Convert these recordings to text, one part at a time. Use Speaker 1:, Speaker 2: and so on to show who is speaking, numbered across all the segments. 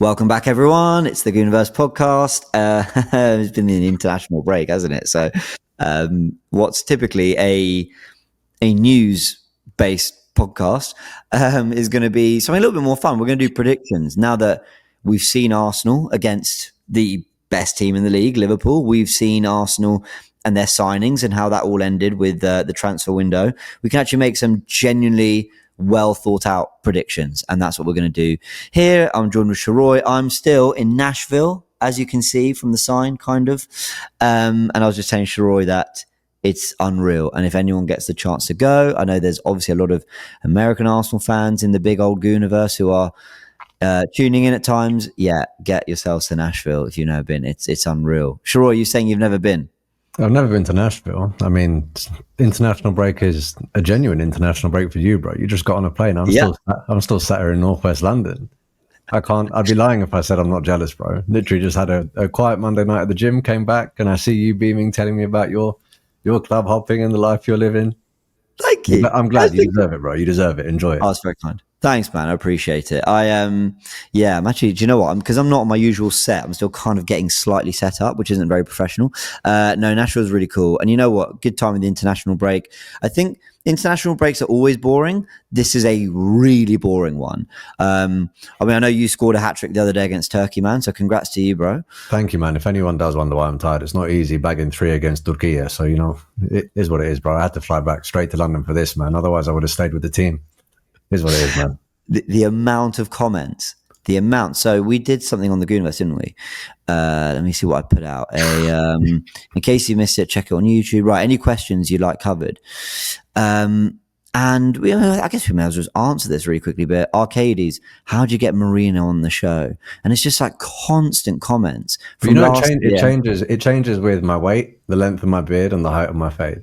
Speaker 1: Welcome back, everyone. It's the Goonerverse podcast. It's been an international break, hasn't it? So, what's typically a news-based podcast is going to be something a little bit more fun. We're going to do predictions now that we've seen Arsenal against the best team in the league, Liverpool. We've seen Arsenal and their signings and how that all ended with the transfer window. We can actually make some genuinely well thought out predictions, and that's what we're going to do here. I'm joined with Sheroy. I'm still in Nashville, as you can see from the sign, kind of. And I was just telling Sheroy that it's unreal. And if anyone gets the chance to go, I know there's obviously a lot of American Arsenal fans in the big old Goonerverse who are tuning in at times. Yeah, get yourselves to Nashville if you've never been. It's unreal. Sheroy, you're saying you've never been?
Speaker 2: I've never been to Nashville. I mean, international break is a genuine international break for you, bro. You just got on a plane. I'm still sat here in Northwest London. I'd be lying if I said I'm not jealous, bro. Literally just had a quiet Monday night at the gym, came back, and I see you beaming, telling me about your club hopping and the life you're living.
Speaker 1: Thank you.
Speaker 2: I'm glad you deserve it, bro. You deserve it. Enjoy it.
Speaker 1: Oh, that's very kind. Thanks, man. I appreciate it. I'm actually, do you know what? Because I'm not on my usual set. I'm still kind of getting slightly set up, which isn't very professional. No, Nashville's really cool. And you know what? Good time with the international break. I think international breaks are always boring. This is a really boring one. I know you scored a hat-trick the other day against Turkey, man. So congrats to you, bro.
Speaker 2: Thank you, man. If anyone does wonder why I'm tired, it's not easy bagging 3 against Turkey. So, it is what it is, bro. I had to fly back straight to London for this, man. Otherwise, I would have stayed with the team. Is what it is, man.
Speaker 1: The amount of comments, So we did something on the Goonerverse, didn't we? Let me see what I put out. In case you missed it, check it on YouTube. Right. Any questions you'd like covered? And I guess we may as well just answer this really quickly. But Arcades, how'd you get Merino on the show? And it's just like constant comments.
Speaker 2: It changes with my weight, the length of my beard, and the height of my fade.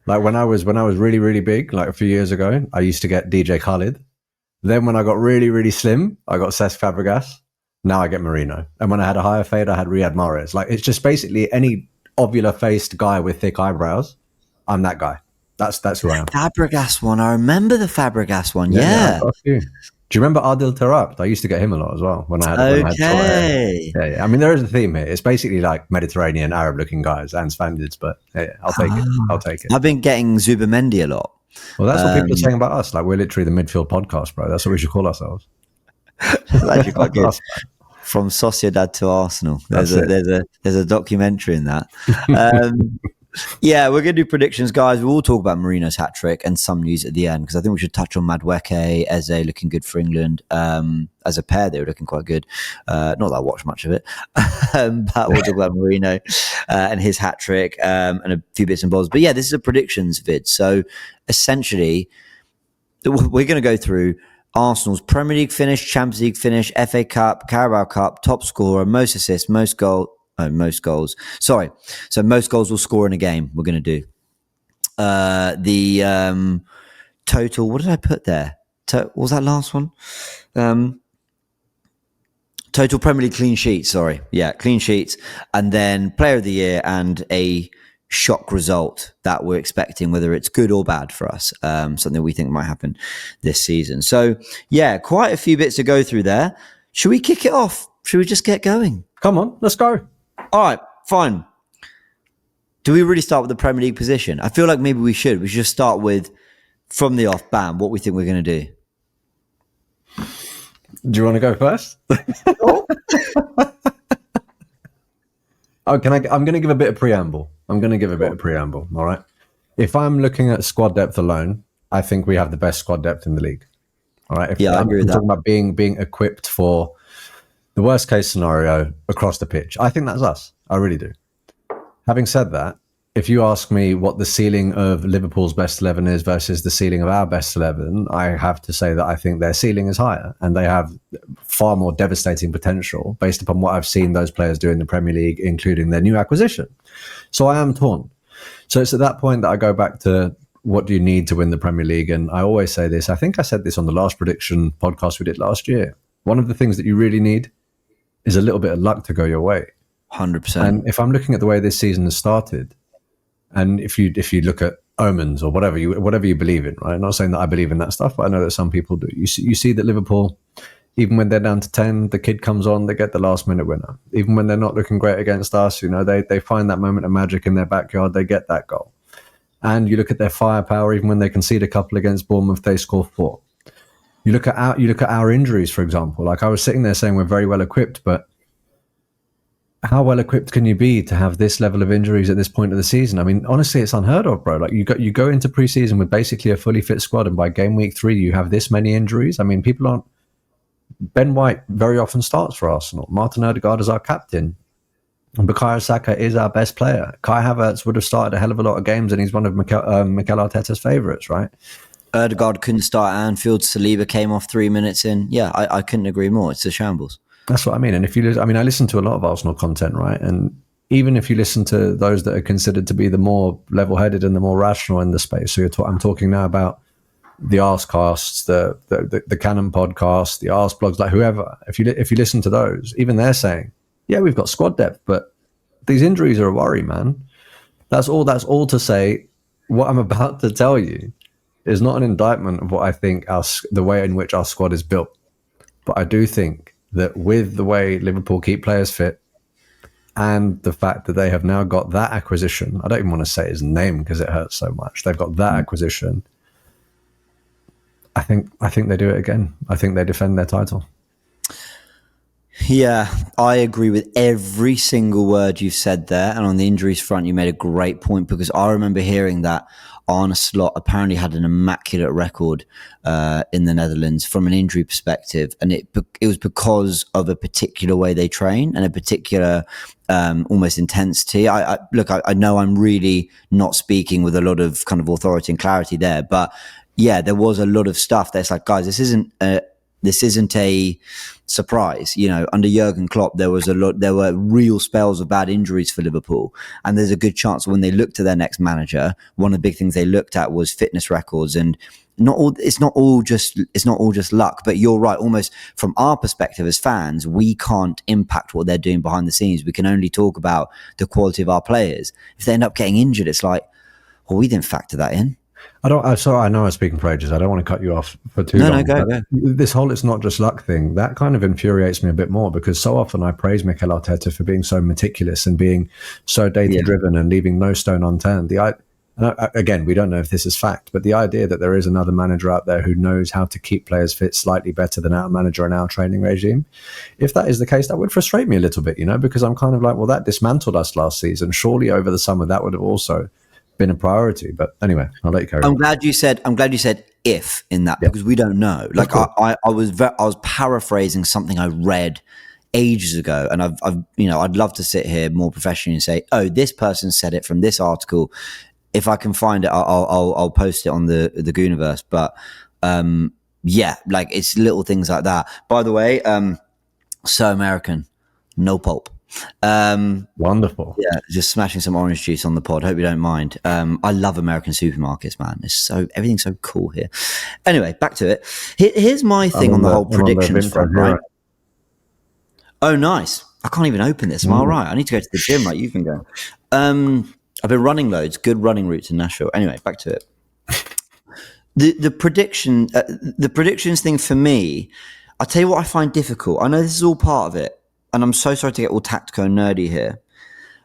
Speaker 2: Like when I was really, really big, like a few years ago, I used to get DJ Khaled. Then when I got really, really slim, I got Cesc Fabregas. Now I get Merino. And when I had a higher fade, I had Riyad Mahrez. Like it's just basically any ovular-faced guy with thick eyebrows. I'm that guy. That's who I am.
Speaker 1: Fabregas one. I remember the Fabregas one. Yeah.
Speaker 2: Do you remember Adil Tarabt? I used to get him a lot as well when I had short hair. Yeah. I mean, there is a theme here. It's basically like Mediterranean, Arab-looking guys and Spaniards, but I'll take it.
Speaker 1: I've been getting Zubamendi a lot.
Speaker 2: Well, that's what people are saying about us. Like, we're literally the midfield podcast, bro. That's what we should call ourselves.
Speaker 1: That's actually quite good. From Sociedad to Arsenal. There's a documentary in that. Yeah, we're going to do predictions, guys. We'll all talk about Merino's hat-trick and some news at the end, because I think we should touch on Madueke, Eze looking good for England. As a pair, they were looking quite good. Not that I watched much of it. But we'll talk about Merino and his hat-trick and a few bits and bobs. But yeah, this is a predictions vid. So essentially, we're going to go through Arsenal's Premier League finish, Champions League finish, FA Cup, Carabao Cup, top scorer, most assists, most goals. Sorry. So most goals will score in a game. We're going to do the total. What did I put there? What was that last one? Total Premier League clean sheets. Sorry. Yeah. Clean sheets. And then player of the year and a shock result that we're expecting, whether it's good or bad for us. Something we think might happen this season. So yeah, quite a few bits to go through there. Should we kick it off? Should we just get going?
Speaker 2: Come on, let's go.
Speaker 1: All right, fine. Do we really start with the Premier League position? I feel like maybe we should. We should just start with, from the off, bam, what we think we're going to do.
Speaker 2: Do you want to go first? I'm going to give a bit of preamble. All right. If I'm looking at squad depth alone, I think we have the best squad depth in the league. All right.
Speaker 1: I agree with that.
Speaker 2: Talking about being equipped for the worst case scenario across the pitch, I think that's us. I really do. Having said that, if you ask me what the ceiling of Liverpool's best 11 is versus the ceiling of our best 11, I have to say that I think their ceiling is higher and they have far more devastating potential based upon what I've seen those players do in the Premier League, including their new acquisition. So I am torn. So it's at that point that I go back to, what do you need to win the Premier League? And I always say this. I think I said this on the last prediction podcast we did last year. One of the things that you really need is a little bit of luck to go your way.
Speaker 1: 100%.
Speaker 2: And if I'm looking at the way this season has started, and if you look at omens or whatever you believe in, right? I'm not saying that I believe in that stuff, but I know that some people do. You see that Liverpool, Even when they're down to 10, the kid comes on, they get the last minute winner. Even when they're not looking great against us, they find that moment of magic in their backyard, they get that goal. And you look at their firepower, even when they concede a couple against Bournemouth, they score 4. You look at our injuries, for example. Like, I was sitting there saying we're very well equipped, but how well equipped can you be to have this level of injuries at this point of the season? I mean, honestly, it's unheard of, bro. Like, you go into preseason with basically a fully fit squad, and by game week 3, you have this many injuries. I mean, people aren't. Ben White very often starts for Arsenal. Martin Odegaard is our captain. And Bukayo Saka is our best player. Kai Havertz would have started a hell of a lot of games, and he's one of Mikel Arteta's favourites, right?
Speaker 1: Odegaard couldn't start at Anfield. Saliba came off 3 minutes in. Yeah, I couldn't agree more. It's a shambles.
Speaker 2: That's what I mean. And I listen to a lot of Arsenal content, right? And even if you listen to those that are considered to be the more level-headed and the more rational in the space, so I'm talking now about the Arscasts, the Canon podcast, the Ars blogs, like whoever. If you listen to those, even they're saying, yeah, we've got squad depth, but these injuries are a worry, man. That's all to say. What I'm about to tell you is not an indictment of what I think the way in which our squad is built, but I do think that with the way Liverpool keep players fit and the fact that they have now got that acquisition, I don't even want to say his name because it hurts so much. They've got that acquisition. I think they do it again. I think they defend their title.
Speaker 1: Yeah, I agree with every single word you've said there. And on the injuries front, you made a great point, because I remember hearing that Arne Slot apparently had an immaculate record in the Netherlands from an injury perspective. And it was because of a particular way they train and a particular almost intensity. I know I'm really not speaking with a lot of kind of authority and clarity there, but yeah, there was a lot of stuff that's like, guys, this isn't a surprise. Under Jurgen Klopp, there were real spells of bad injuries for Liverpool. And there's a good chance when they looked to their next manager, one of the big things they looked at was fitness records. And it's not all just luck, but you're right. Almost from our perspective as fans, we can't impact what they're doing behind the scenes. We can only talk about the quality of our players. If they end up getting injured, it's like, well, we didn't factor that in.
Speaker 2: I know I was speaking for ages. I don't want to cut you off for too long.
Speaker 1: No, go.
Speaker 2: This whole "it's not just luck" thing, that kind of infuriates me a bit more, because so often I praise Mikel Arteta for being so meticulous and being so data-driven and leaving no stone unturned. Again, we don't know if this is fact, but the idea that there is another manager out there who knows how to keep players fit slightly better than our manager and our training regime, if that is the case, that would frustrate me a little bit, because I'm kind of like, well, that dismantled us last season. Surely over the summer that would have also been a priority. But anyway, I'll let you carry on.
Speaker 1: I'm glad you said if in that, because we don't know. Like, I was paraphrasing something I read ages ago, and I'd love to sit here more professionally and say, oh, this person said it from this article. If I can find it, I'll post it on the Goonerverse. But yeah, like, it's little things like that. By the way, so American, no pulp.
Speaker 2: Wonderful.
Speaker 1: Yeah, just smashing some orange juice on the pod. Hope you don't mind. I love American supermarkets, man. Everything's so cool here. Anyway, back to it. Here's my thing on the whole predictions front, right? Oh, nice. I can't even open this. Am I all right? I need to go to the gym, like you've been going. I've been running loads. Good running routes in Nashville. Anyway, back to it. The predictions thing for me, I'll tell you what I find difficult. I know this is all part of it, and I'm so sorry to get all tactical and nerdy here.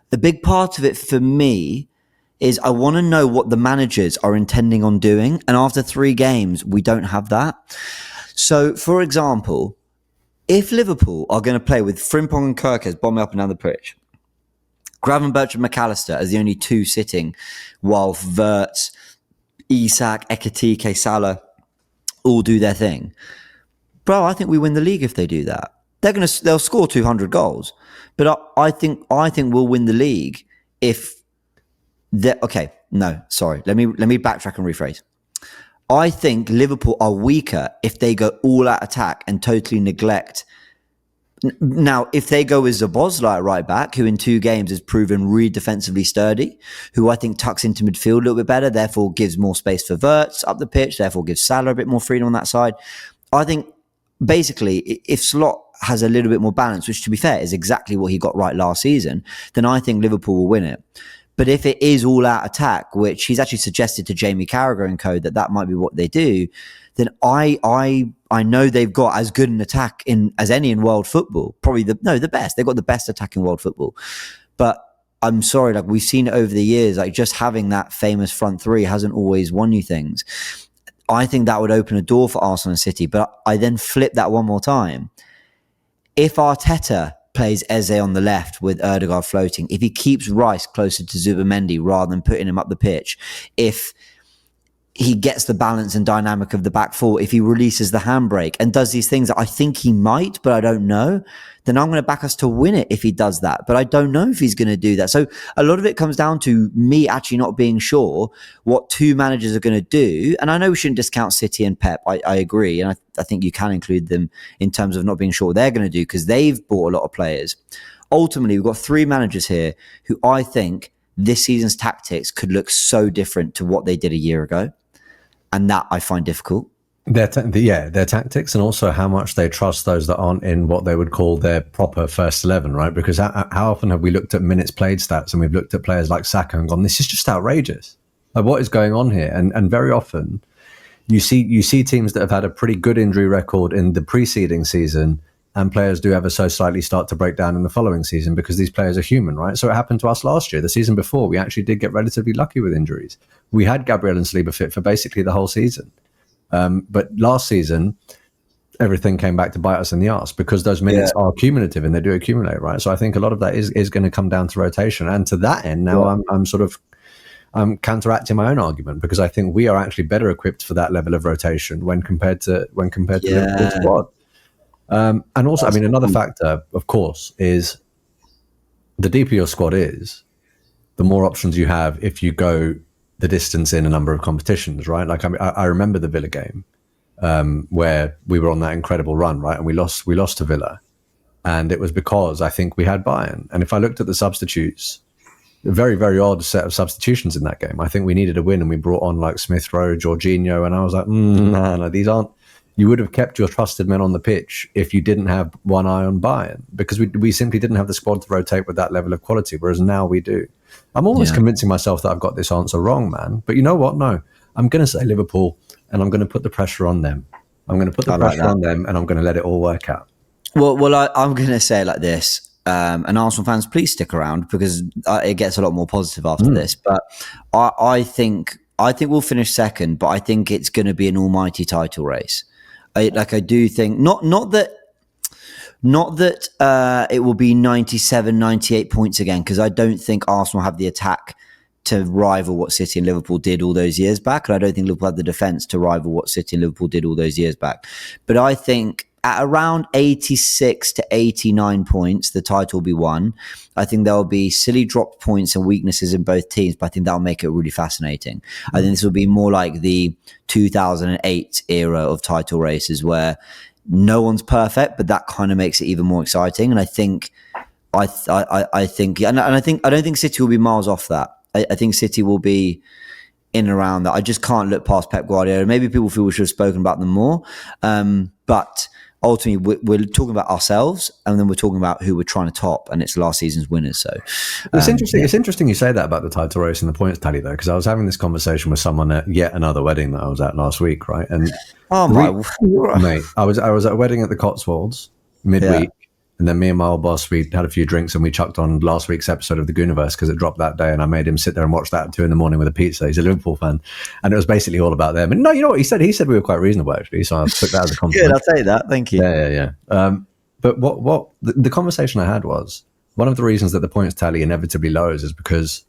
Speaker 1: The big part of it for me is I want to know what the managers are intending on doing. And after 3 games, we don't have that. So, for example, if Liverpool are going to play with Frimpong and Kirkes bombing up and down the pitch, Gravenberch and McAllister as the only 2 sitting, while Wirtz, Isak, Ekitike, Salah all do their thing. Bro, I think we win the league if they do that. They'll score 200 goals, but I think we'll win the league if they. Okay, no, sorry. Let me backtrack and rephrase. I think Liverpool are weaker if they go all out attack and totally neglect. Now, if they go with Szoboszlai at right back, who in 2 games has proven really defensively sturdy, who I think tucks into midfield a little bit better, therefore gives more space for Wirtz up the pitch, therefore gives Salah a bit more freedom on that side. I think basically, if Slot has a little bit more balance, which to be fair is exactly what he got right last season, then I think Liverpool will win it. But if it is all out attack, which he's actually suggested to Jamie Carragher and co that might be what they do, then I know they've got as good an attack as any in world football. Probably the best. They've got the best attack in world football. But I'm sorry, like we've seen it over the years, like just having that famous front three hasn't always won you things. I think that would open a door for Arsenal and City. But I then flip that one more time. If Arteta plays Eze on the left with Ødegaard floating, if he keeps Rice closer to Zubimendi rather than putting him up the pitch, if he gets the balance and dynamic of the back four, if he releases the handbrake and does these things that I think he might, but I don't know, then I'm going to back us to win it if he does that. But I don't know if he's going to do that. So a lot of it comes down to me actually not being sure what two managers are going to do. And I know we shouldn't discount City and Pep. I agree. And I think you can include them in terms of not being sure what they're going to do because they've bought a lot of players. Ultimately, we've got three managers here who I think this season's tactics could look so different to what they did a year ago. And that I find difficult.
Speaker 2: Their tactics and also how much they trust those that aren't in what they would call their proper first 11, right? Because how often have we looked at minutes played stats and we've looked at players like Saka and gone, this is just outrageous. Like, what is going on here? And very often you see teams that have had a pretty good injury record in the preceding season and players do ever so slightly start to break down in the following season because these players are human, right? So it happened to us last year. The season before, we actually did get relatively lucky with injuries. We had Gabriel and Saliba fit for basically the whole season. But last season, everything came back to bite us in the arse because those minutes are cumulative and they do accumulate, right? So I think a lot of that is going to come down to rotation. And to that end, now I'm counteracting my own argument because I think we are actually better equipped for that level of rotation when compared to Liverpool's squad. And also, I mean, another factor, of course, is the deeper your squad is, the more options you have if you go the distance in a number of competitions, right? Like, I remember the Villa game where we were on that incredible run, right? And we lost to Villa. And it was because I think we had Bayern. And if I looked at the substitutes, a very, very odd set of substitutions in that game. I think we needed a win and we brought on like Smith Rowe, Jorginho, and I was like, no, these aren't. You would have kept your trusted men on the pitch if you didn't have one eye on Bayern because we simply didn't have the squad to rotate with that level of quality, whereas now we do. I'm always convincing myself that I've got this answer wrong, man. But you know what? No, I'm going to say Liverpool and I'm going to put the pressure on them. I'm going to put the pressure on them and I'm going to let it all work out. Well,
Speaker 1: I'm going to say it like this. And Arsenal fans, please stick around because it gets a lot more positive after this. But I think we'll finish second, but I think it's going to be an almighty title race. I do think not that it will be 97, 98 points again, because I don't think Arsenal have the attack to rival what City and Liverpool did all those years back. And I don't think Liverpool had the defence to rival what City and Liverpool did all those years back. But I think at around 86 to 89 points, the title will be won. I think there will be silly dropped points and weaknesses in both teams, but I think that'll make it really fascinating. I think this will be more like the 2008 era of title races where no one's perfect, but that kind of makes it even more exciting. And I don't think City will be miles off that. I think City will be in and around that. I just can't look past Pep Guardiola. Maybe people feel we should have spoken about them more, but ultimately we're talking about ourselves and then we're talking about who we're trying to top, and it's last season's winners. So
Speaker 2: it's interesting. Yeah. It's interesting you say that about the title race and the points tally, though, because I was having this conversation with someone at yet another wedding that I was at last week, right? And mate, I was at a wedding at the Cotswolds midweek, and then me and my old boss, we had a few drinks and we chucked on last week's episode of the Goonerverse because it dropped that day, and I made him sit there and watch that at 2 a.m. with a pizza. He's a Liverpool fan, and it was basically all about them. And no, you know what he said? He said we were quite reasonable, actually. So I took that as a compliment.
Speaker 1: Good, I'll take that. Thank you.
Speaker 2: Yeah. But what the conversation I had was, one of the reasons that the points tally inevitably lowers is because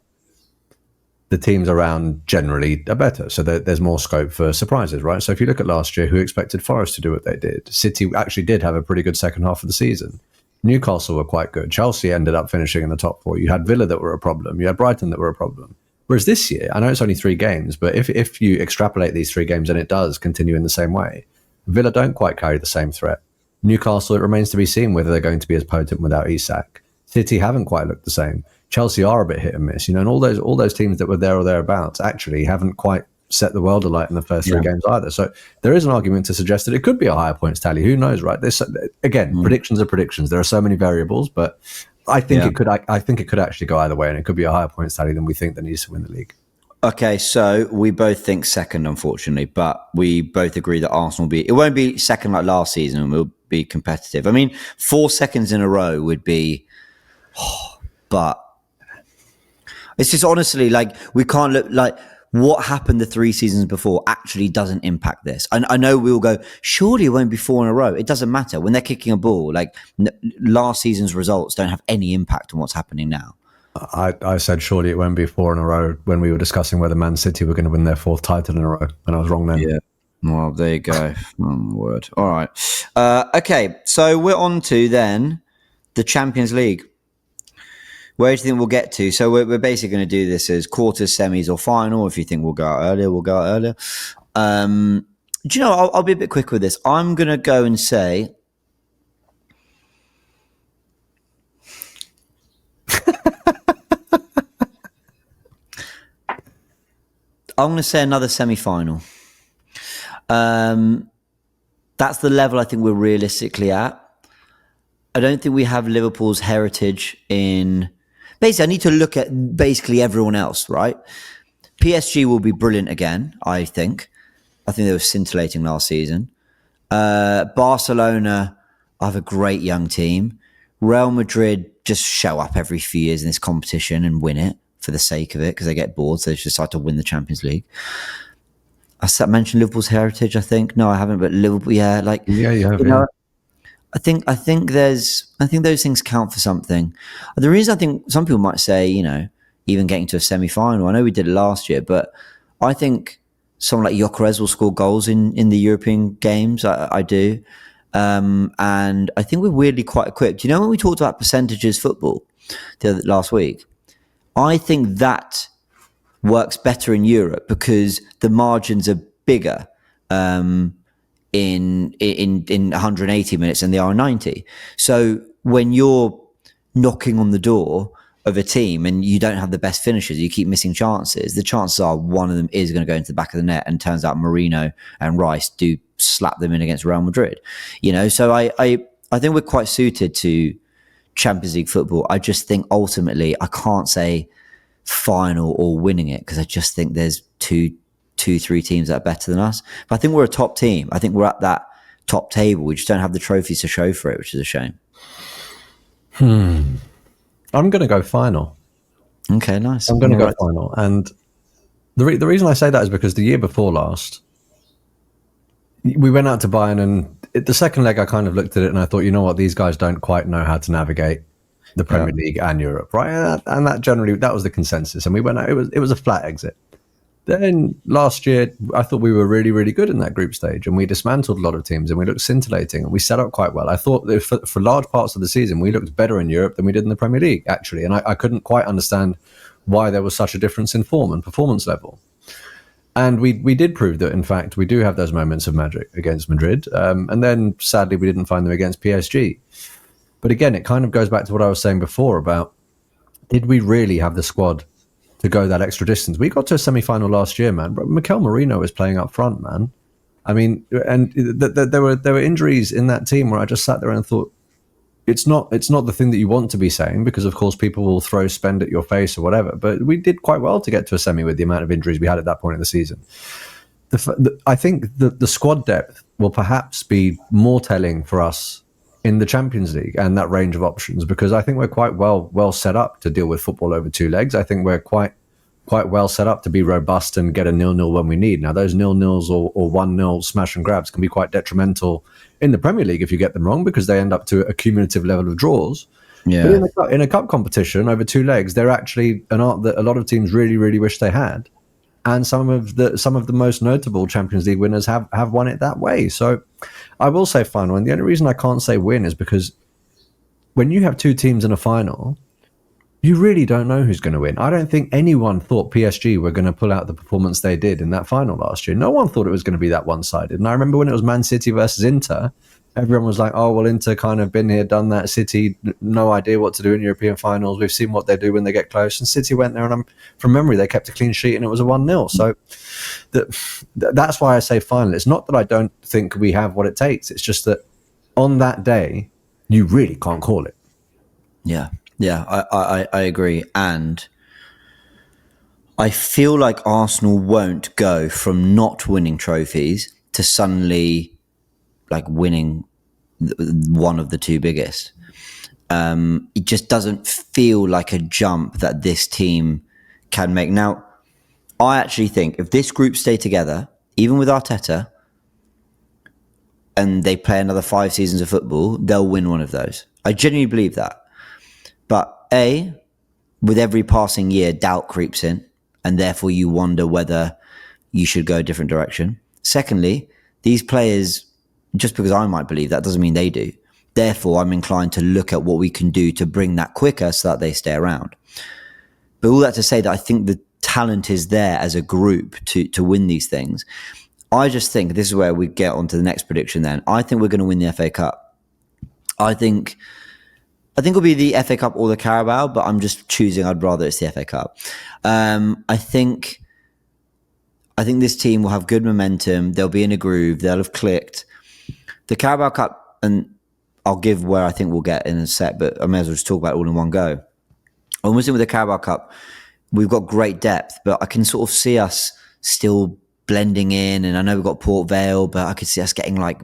Speaker 2: the teams around generally are better. So there's more scope for surprises, right? So if you look at last year, who expected Forest to do what they did? City actually did have a pretty good second half of the season. Newcastle were quite good. Chelsea ended up finishing in the top 4. You had Villa that were a problem. You had Brighton that were a problem. Whereas this year, I know it's only 3 games, but if you extrapolate these 3 games and it does continue in the same way, Villa don't quite carry the same threat. Newcastle, it remains to be seen whether they're going to be as potent without Isak. City haven't quite looked the same. Chelsea are a bit hit and miss, and all those teams that were there or thereabouts actually haven't quite set the world alight in the first 3 games either. So there is an argument to suggest that it could be a higher points tally. Who knows, right? This again, predictions are predictions. There are so many variables, but I think it could. I think it could actually go either way, and it could be a higher points tally than we think that needs to win the league.
Speaker 1: Okay, so we both think second, unfortunately, but we both agree that Arsenal it won't be second like last season, and we'll be competitive. I mean, 4 seconds in a row would be, but it's just honestly like we can't look like what happened the 3 seasons before actually doesn't impact this. I know we'll go, surely it won't be 4 in a row. It doesn't matter when they're kicking a ball. Like last season's results don't have any impact on what's happening now.
Speaker 2: I said surely it won't be 4 in a row when we were discussing whether Man City were going to win their 4th title in a row, and I was wrong then.
Speaker 1: Yeah. Well, there you go. Oh, my word. All right. Okay, so we're on to then the Champions League. Where do you think we'll get to? So we're basically going to do this as quarters, semis, or final. If you think we'll go out earlier, we'll go out earlier. Do you know, I'll be a bit quick with this. I'm going to go and say... I'm going to say another semi-final. That's the level I think we're realistically at. I don't think we have Liverpool's heritage in... Basically, I need to look at basically everyone else, right? PSG will be brilliant again, I think. I think they were scintillating last season. Barcelona have a great young team. Real Madrid just show up every few years in this competition and win it for the sake of it because they get bored, so they just decide to win the Champions League. I mentioned Liverpool's heritage, I think. No, I haven't, but Liverpool, yeah.
Speaker 2: Yeah, you have,
Speaker 1: know, I think those things count for something. The reason I think some people might say, even getting to a semi-final, I know we did it last year, but I think someone like Gyökeres will score goals in the European games. I do. And I think we're weirdly quite equipped. You know, when we talked about percentages football last week, I think that works better in Europe because the margins are bigger in 180 minutes than they are in 90. So when you're knocking on the door of a team and you don't have the best finishers, you keep missing chances, the chances are one of them is going to go into the back of the net, and turns out Merino and Rice do slap them in against Real Madrid. So I think we're quite suited to Champions League football. I just think ultimately I can't say final or winning it because I just think there's two, 3 teams that are better than us. But I think we're a top team. I think we're at that top table. We just don't have the trophies to show for it, which is a shame.
Speaker 2: I'm going to go final.
Speaker 1: Okay, nice.
Speaker 2: I'm going to go final. And the reason I say that is because the year before last, we went out to Bayern, and the second leg I kind of looked at it and I thought, you know what, these guys don't quite know how to navigate the Premier League and Europe, right? And that was the consensus. And we went out, it was a flat exit. Then last year, I thought we were really, really good in that group stage, and we dismantled a lot of teams, and we looked scintillating, and we set up quite well. I thought that for large parts of the season, we looked better in Europe than we did in the Premier League, actually. And I couldn't quite understand why there was such a difference in form and performance level. And we did prove that, in fact, we do have those moments of magic against Madrid. And then, sadly, we didn't find them against PSG. But again, it kind of goes back to what I was saying before about, did we really have the squad to go that extra distance? We got to a semi-final last year, man. But Mikel Merino was playing up front, man. I mean, and there were injuries in that team where I just sat there and thought, it's not the thing that you want to be saying, because of course people will throw spend at your face or whatever. But we did quite well to get to a semi with the amount of injuries we had at that point in the season. I think the squad depth will perhaps be more telling for us in the Champions League and that range of options, because I think we're quite well set up to deal with football over 2 legs. I think we're quite well set up to be robust and get a 0-0 when we need. Now, those 0-0s or 1-0 smash and grabs can be quite detrimental in the Premier League if you get them wrong, because they end up to a cumulative level of draws. Yeah. But in a cup competition over 2 legs, they're actually an art that a lot of teams really, really wish they had. And some of the most notable Champions League winners have won it that way. So I will say final. And the only reason I can't say win is because when you have 2 teams in a final, you really don't know who's going to win. I don't think anyone thought PSG were going to pull out the performance they did in that final last year. No one thought it was going to be that one-sided. And I remember when it was Man City versus Inter, everyone was like, oh, well, Inter kind of been here, done that. City, no idea what to do in European finals. We've seen what they do when they get close. And City went there, and from memory, they kept a clean sheet, and it was a 1-0. So that's why I say final. It's not that I don't think we have what it takes. It's just that on that day, you really can't call it.
Speaker 1: Yeah. Yeah, I agree. And I feel like Arsenal won't go from not winning trophies to suddenly like winning one of the two biggest. It just doesn't feel like a jump that this team can make. Now, I actually think if this group stay together, even with Arteta, and they play another 5 seasons of football, they'll win one of those. I genuinely believe that. But with every passing year, doubt creeps in, and therefore you wonder whether you should go a different direction. Secondly, these players, just because I might believe that doesn't mean they do. Therefore, I'm inclined to look at what we can do to bring that quicker so that they stay around. But all that to say that I think the talent is there as a group to win these things. I just think this is where we get on to the next prediction then. I think we're going to win the FA Cup. I think it'll be the FA Cup or the Carabao, but I'm just choosing I'd rather it's the FA Cup. I think this team will have good momentum. They'll be in a groove. They'll have clicked. The Carabao Cup, and I'll give where I think we'll get in a sec, but I may as well just talk about it all in one go. When we're with the Carabao Cup, we've got great depth, but I can sort of see us still blending in. And I know we've got Port Vale, but I could see us getting like,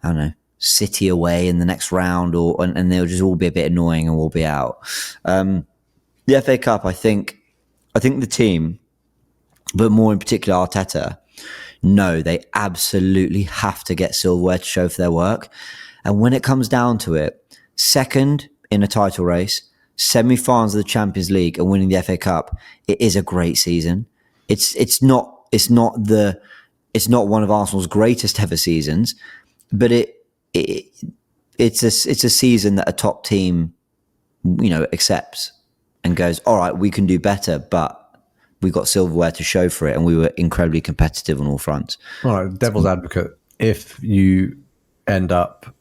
Speaker 1: I don't know, City away in the next round, and they'll just all be a bit annoying and we'll be out. The FA Cup, I think the team, but more in particular Arteta, no, they absolutely have to get silverware to show for their work. And when it comes down to it, second in a title race, semi-finals of the Champions League and winning the FA Cup, it is a great season. It's not one of Arsenal's greatest ever seasons, but it's a season that a top team, accepts and goes, all right, we can do better, but we got silverware to show for it, and we were incredibly competitive on all fronts. All
Speaker 2: right, devil's advocate, if you end up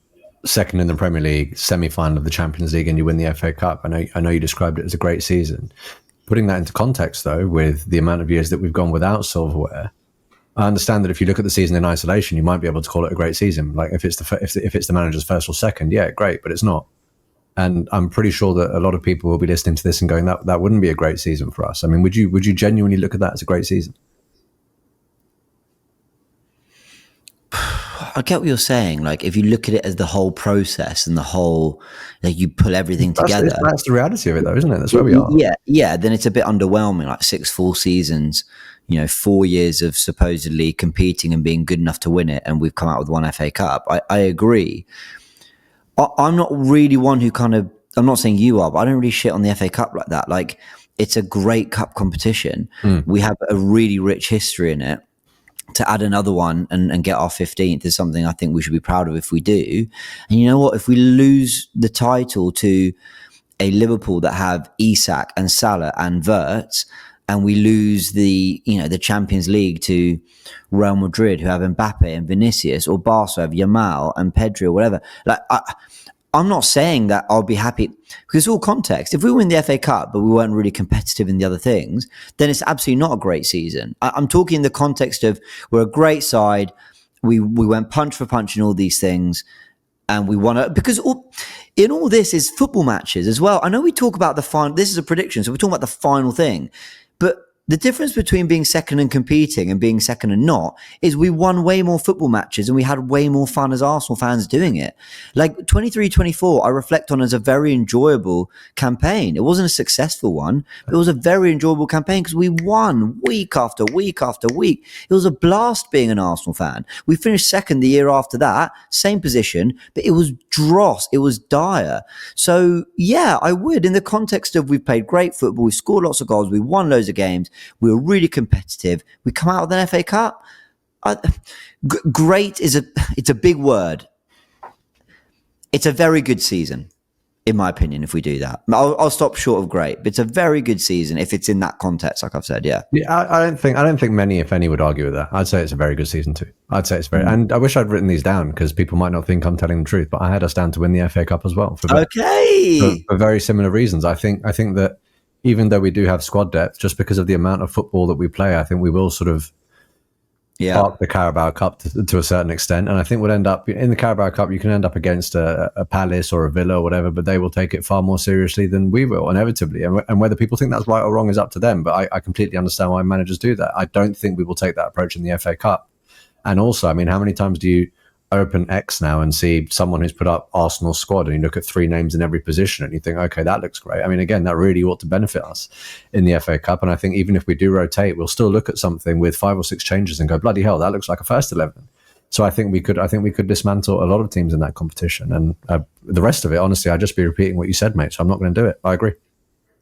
Speaker 2: second in the Premier League, semi-final of the Champions League, and you win the FA Cup, I know you described it as a great season. Putting that into context, though, with the amount of years that we've gone without silverware, I understand that if you look at the season in isolation, you might be able to call it a great season. Like if it's the manager's first or second, yeah, great, but it's not. And I'm pretty sure that a lot of people will be listening to this and going, that wouldn't be a great season for us. I mean, would you genuinely look at that as a great season?
Speaker 1: I get what you're saying. Like, if you look at it as the whole process and the whole, like, you pull everything together.
Speaker 2: That's the reality of it, though, isn't it? That's where we are.
Speaker 1: Yeah. Then it's a bit underwhelming. Like 6 full seasons, 4 years of supposedly competing and being good enough to win it, and we've come out with one FA Cup. I agree. I'm not really one who I'm not saying you are, but I don't really shit on the FA Cup like that. Like, it's a great cup competition. We have a really rich history in it. To add another one and get our 15th is something I think we should be proud of if we do. And you know what? If we lose the title to a Liverpool that have Isak and Salah and Wirtz, and we lose the Champions League to Real Madrid who have Mbappe and Vinicius, or Barca have Yamal and Pedri or whatever, like I'm not saying that I'll be happy, because it's all context. If we win the FA Cup, but we weren't really competitive in the other things, then it's absolutely not a great season. I'm talking in the context of we're a great side. We went punch for punch in all these things, and we won it because in all this is football matches as well. I know we talk about the final. This is a prediction, so we're talking about the final thing, but the difference between being second and competing and being second and not is we won way more football matches and we had way more fun as Arsenal fans doing it. Like 23-24, I reflect on as a very enjoyable campaign. It wasn't a successful one, but it was a very enjoyable campaign because we won week after week after week. It was a blast being an Arsenal fan. We finished second the year after that, same position, but it was dross. It was dire. So yeah, I would, in the context of we've played great football, we scored lots of goals, we won loads of games, we were really competitive. We come out with an FA Cup. Great it's a big word. It's a very good season, in my opinion. If we do that, I'll stop short of great, but it's a very good season if it's in that context. Like I've said, yeah.
Speaker 2: I don't think many, if any, would argue with that. I'd say it's a very good season too. I'd say it's very, and I wish I'd written these down because people might not think I'm telling the truth. But I had us down to win the FA Cup as well. For very similar reasons. I think that. Even though we do have squad depth, just because of the amount of football that we play, I think we will sort of park the Carabao Cup to a certain extent. And I think we'll end up in the Carabao Cup. You can end up against a Palace or a Villa or whatever, but they will take it far more seriously than we will, inevitably. And whether people think that's right or wrong is up to them. But I completely understand why managers do that. I don't think we will take that approach in the FA Cup. And also, I mean, how many times do you open X now and see someone who's put up Arsenal's squad and you look at 3 names in every position and you think, okay, that looks great. I mean, again, that really ought to benefit us in the FA Cup. And I think even if we do rotate, we'll still look at something with 5 or 6 changes and go, bloody hell, that looks like a first 11. So I think we could dismantle a lot of teams in that competition. And the rest of it, honestly, I'd just be repeating what you said, mate. So I'm not going to do it. I agree.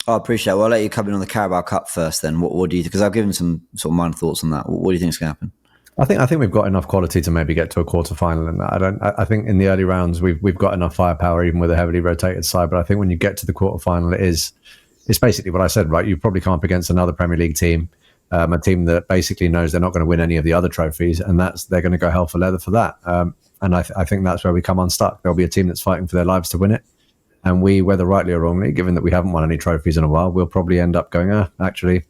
Speaker 1: I appreciate it. Well, I'll let you come in on the Carabao Cup first then. What do you think? Because I've given some sort of minor thoughts on that. What do you think is going to happen?
Speaker 2: I think we've got enough quality to maybe get to a quarterfinal in that. I think in the early rounds we've got enough firepower even with a heavily rotated side. But I think when you get to the quarterfinal, it's basically what I said, right? You probably come up against another Premier League team, a team that basically knows they're not going to win any of the other trophies, and they're going to go hell for leather for that. And I think that's where we come unstuck. There'll be a team that's fighting for their lives to win it, and we, whether rightly or wrongly, given that we haven't won any trophies in a while, we'll probably end up going, actually,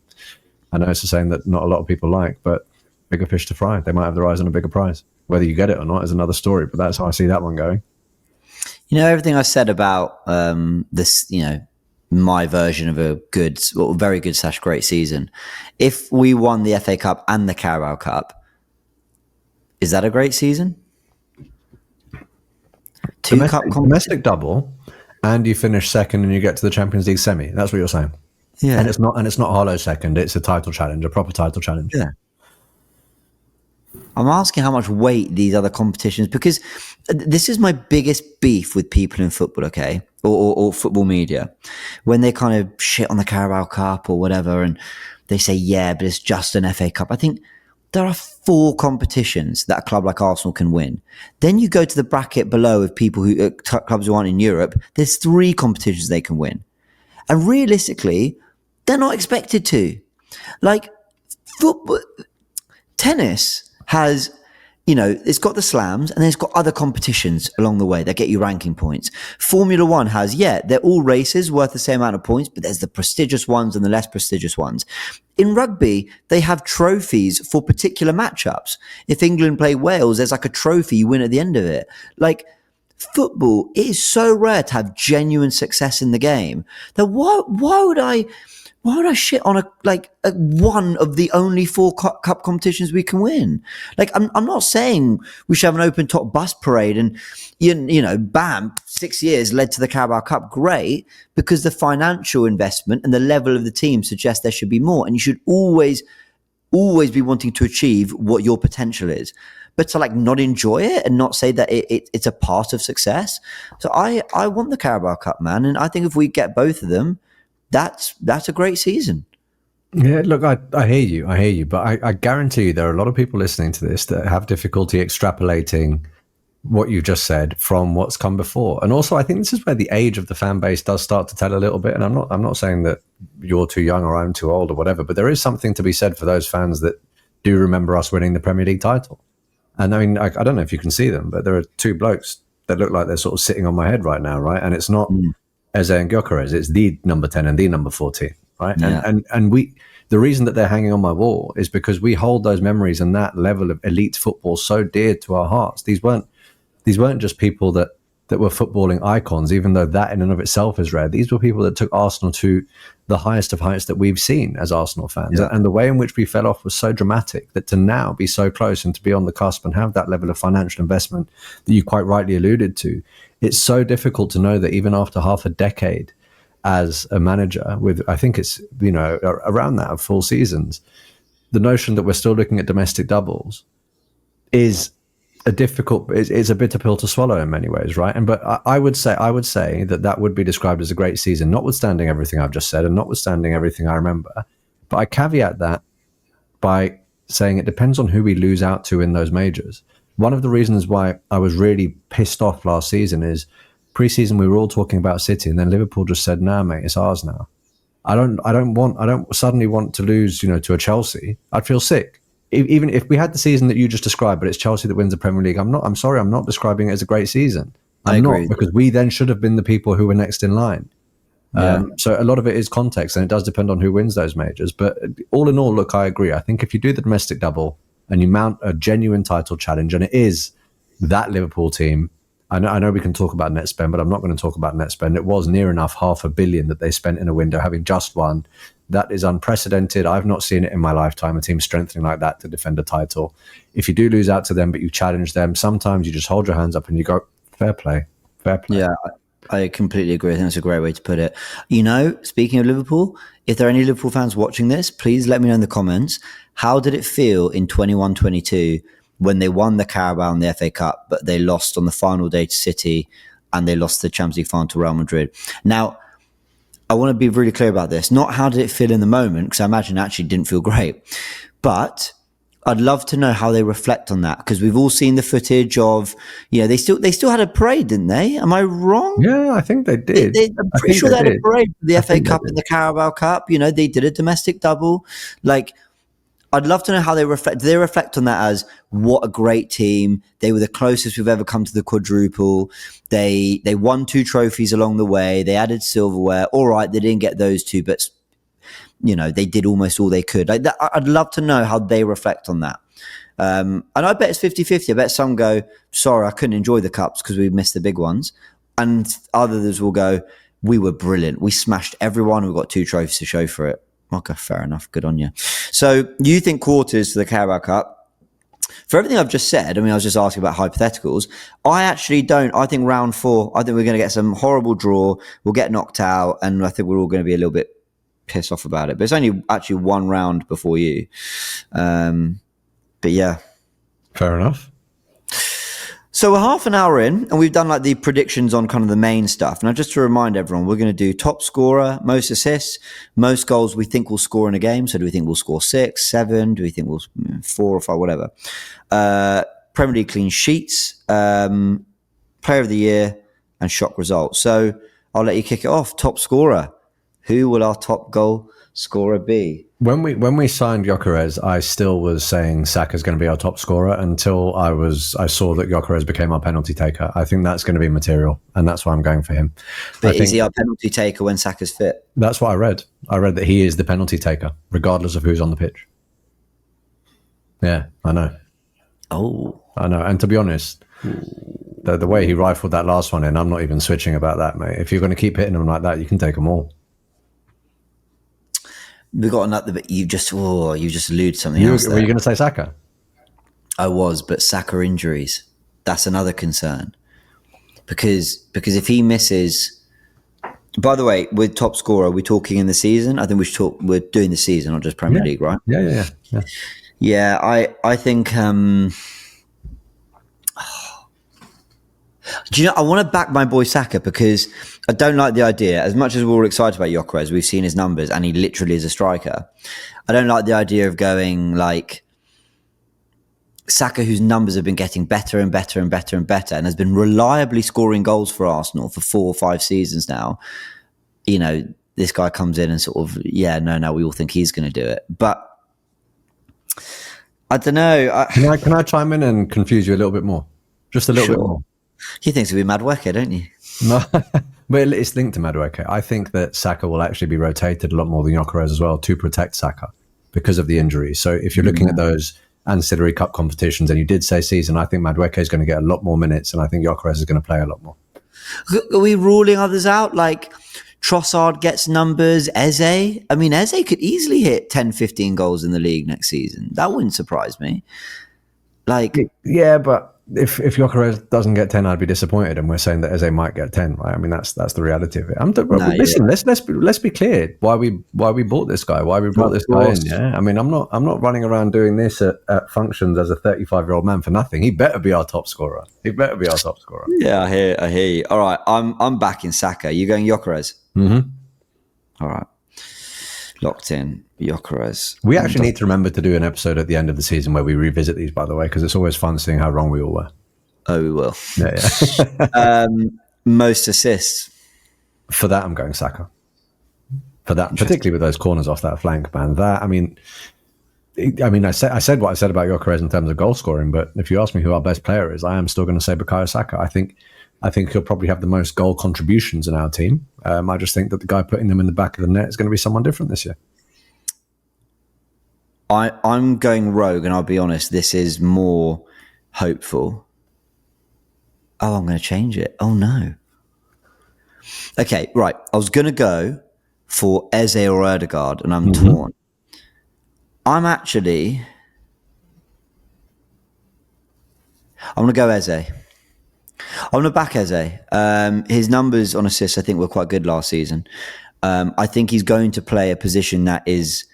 Speaker 2: I know it's a saying that not a lot of people like, but bigger fish to fry. They might have their eyes on a bigger prize. Whether you get it or not is another story, but that's how I see that one going.
Speaker 1: You know, everything I said about this, my version of a good, or very good / great season. If we won the FA Cup and the Carabao Cup, is that a great season?
Speaker 2: Domestic double, and you finish second and you get to the Champions League semi. That's what you're saying.
Speaker 1: Yeah.
Speaker 2: And it's not hollow second, it's a title challenge, a proper title challenge.
Speaker 1: Yeah. I'm asking how much weight these other competitions, because this is my biggest beef with people in football, okay, or football media, when they kind of shit on the Carabao Cup or whatever, and they say, yeah, but it's just an FA Cup. I think there are 4 competitions that a club like Arsenal can win. Then you go to the bracket below of people who clubs who aren't in Europe. There's 3 competitions they can win, and realistically, they're not expected to. Like football, tennis has, it's got the slams and then it's got other competitions along the way that get you ranking points. Formula One has, they're all races worth the same amount of points, but there's the prestigious ones and the less prestigious ones. In rugby, they have trophies for particular matchups. If England play Wales, there's like a trophy you win at the end of it. Like football, it is so rare to have genuine success in the game that why would I shit on one of the only 4 cup competitions we can win? Like, I'm not saying we should have an open top bus parade and, bam, 6 years led to the Carabao Cup. Great, because the financial investment and the level of the team suggests there should be more. And you should always be wanting to achieve what your potential is. But to not enjoy it and not say that it's a part of success. So I want the Carabao Cup, man. And I think if we get both of them, that's a great season.
Speaker 2: Yeah, look, I hear you, but I guarantee you there are a lot of people listening to this that have difficulty extrapolating what you just said from what's come before. And also, I think this is where the age of the fan base does start to tell a little bit. And I'm not saying that you're too young or I'm too old or whatever, but there is something to be said for those fans that do remember us winning the Premier League title. And I mean, I don't know if you can see them, but there are 2 blokes that look like they're sort of sitting on my head right now, right? And it's not Eze and Gyökeres, it's the number 10 and the number 14, right? Yeah. And the reason that they're hanging on my wall is because we hold those memories and that level of elite football so dear to our hearts. These weren't just people that were footballing icons, even though that in and of itself is rare. These were people that took Arsenal to the highest of heights that we've seen as Arsenal fans. Yeah. And the way in which we fell off was so dramatic that to now be so close and to be on the cusp and have that level of financial investment that you quite rightly alluded to, it's so difficult to know that even after half a decade as a manager with, I think it's, around that of full seasons, the notion that we're still looking at domestic doubles is it's a bitter pill to swallow in many ways, right? But I would say that would be described as a great season, notwithstanding everything I've just said and notwithstanding everything I remember. But I caveat that by saying it depends on who we lose out to in those majors. One of the reasons why I was really pissed off last season is pre-season we were all talking about City, and then Liverpool just said, "Nah, mate, it's ours now." I don't suddenly want to lose, to a Chelsea. I'd feel sick. Even if we had the season that you just described, but it's Chelsea that wins the Premier League, I'm sorry, I'm not describing it as a great season. I'm not, because we then should have been the people who were next in line. Yeah. So a lot of it is context, and it does depend on who wins those majors. But all in all, look, I agree. I think if you do the domestic double, and you mount a genuine title challenge, and it is that Liverpool team. I know we can talk about net spend, but I'm not going to talk about net spend. It was near enough $500 million that they spent in a window, having just won. That is unprecedented. I've not seen it in my lifetime, a team strengthening like that to defend a title. If you do lose out to them, but you challenge them, sometimes you just hold your hands up and you go, fair play, fair play.
Speaker 1: Yeah, I completely agree. I think that's a great way to put it. Speaking of Liverpool, if there are any Liverpool fans watching this, please let me know in the comments. How did it feel in 21-22 when they won the Carabao and the FA Cup, but they lost on the final day to City and they lost the Champions League final to Real Madrid? Now, I want to be really clear about this. Not how did it feel in the moment, because I imagine it actually didn't feel great. But I'd love to know how they reflect on that, because we've all seen the footage of, they still had a parade, didn't they? Am I wrong?
Speaker 2: Yeah, I think they did.
Speaker 1: I'm pretty sure they had a parade for the FA Cup and the Carabao Cup. They did a domestic double. I'd love to know how they reflect. Do they reflect on that as what a great team? They were the closest we've ever come to the quadruple. They won 2 trophies along the way. They added silverware. All right, they didn't get those 2, but they did almost all they could. I'd love to know how they reflect on that. And I bet it's 50-50. I bet some go, sorry, I couldn't enjoy the cups because we missed the big ones. And others will go, we were brilliant. We smashed everyone. We got 2 trophies to show for it. Okay, fair enough. Good on you. So you think quarters to the Carabao Cup? For everything I've just said, I was just asking about hypotheticals. I actually don't. I think round 4, I think we're going to get some horrible draw. We'll get knocked out, and I think we're all going to be a little bit pissed off about it. But it's only actually 1 round before you. But yeah.
Speaker 2: Fair enough.
Speaker 1: So we're half an hour in, and we've done the predictions on kind of the main stuff. Now, just to remind everyone, we're going to do top scorer, most assists, most goals we think we'll score in a game. So do we think we'll score 6, 7? Do we think we'll 4 or 5, whatever? Premier League clean sheets, player of the year, and shock results. So I'll let you kick it off. Top scorer. Who will our top goal scorer be?
Speaker 2: When we signed Gyökeres, I still was saying Saka's going to be our top scorer until I saw that Gyökeres became our penalty taker. I think that's going to be material, and that's why I'm going for him.
Speaker 1: But is he our penalty taker when Saka's fit?
Speaker 2: That's what I read. I read that he is the penalty taker, regardless of who's on the pitch. Yeah, I know.
Speaker 1: Oh.
Speaker 2: I know. And to be honest, the way he rifled that last one in, I'm not even switching about that, mate. If you're going to keep hitting them like that, you can take them all.
Speaker 1: We got another, but you just alluded to something else.
Speaker 2: Were you going to say Saka?
Speaker 1: I was, but Saka injuries. That's another concern. Because if he misses, by the way, with top scorer, we're talking in the season. I think we're doing the season, not just Premier League, right?
Speaker 2: Yeah.
Speaker 1: Yeah, I think. Do you know? I want to back my boy Saka because I don't like the idea. As much as we're all excited about Gyökeres, we've seen his numbers, and he literally is a striker. I don't like the idea of going Saka, whose numbers have been getting better and better and better and better, and has been reliably scoring goals for Arsenal for 4 or 5 seasons now. This guy comes in and sort of, no, we all think he's going to do it, but I don't know.
Speaker 2: Can I chime in and confuse you a little bit more? Just a little bit more.
Speaker 1: He thinks it'll be Madueke, don't you?
Speaker 2: No, but it's linked to Madueke. I think that Saka will actually be rotated a lot more than Gyökeres as well to protect Saka because of the injuries. So if you're looking at those ancillary cup competitions, and you did say season, I think Madueke is going to get a lot more minutes, and I think Gyökeres is going to play a lot more.
Speaker 1: Are we ruling others out? Like Trossard gets numbers, Eze? Eze could easily hit 10, 15 goals in the league next season. That wouldn't surprise me. Yeah,
Speaker 2: but if Gyökeres doesn't get 10, I'd be disappointed, and we're saying that Eze might get 10, right? That's the reality of it. Let's be clear why we bought this guy, why we brought this guy in. Yeah, I'm not running around doing this at functions as a 35-year-old man for nothing. He better be our top scorer.
Speaker 1: Yeah, I hear you. All right, I'm backing Saka. You going Gyökeres?
Speaker 2: Mm-hmm.
Speaker 1: All right, locked in. Gyökeres.
Speaker 2: We actually need to remember to do an episode at the end of the season where we revisit these, by the way, because it's always fun seeing how wrong we all were.
Speaker 1: Oh, we will.
Speaker 2: Yeah.
Speaker 1: Most assists.
Speaker 2: For that, I'm going Saka. For that, particularly with those corners off that flank, man. I said what I said about Gyökeres in terms of goal scoring, but if you ask me who our best player is, I am still going to say Bukayo Saka. I think he'll probably have the most goal contributions in our team. I just think that the guy putting them in the back of the net is going to be someone different this year.
Speaker 1: I'm going rogue, and I'll be honest, this is more hopeful. Oh, I'm going to change it. Oh, no. Okay, right. I was going to go for Eze or Erdegaard, and I'm torn. I'm going to go Eze. I'm going to back Eze. His numbers on assists, I think, were quite good last season. I think he's going to play a position that is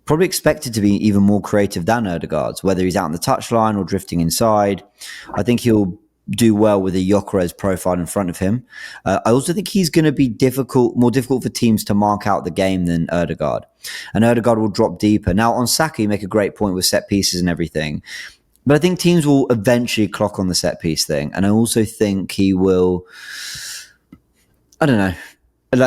Speaker 1: probably expected to be even more creative than Erdegaard's, whether he's out on the touchline or drifting inside. I think he'll do well with a Gyökeres profile in front of him. I also think he's going to be more difficult for teams to mark out the game than Erdegaard. And Erdegaard will drop deeper. Now, on Saka, you make a great point with set pieces and everything. But I think teams will eventually clock on the set piece thing. And I also think he will, I don't know. I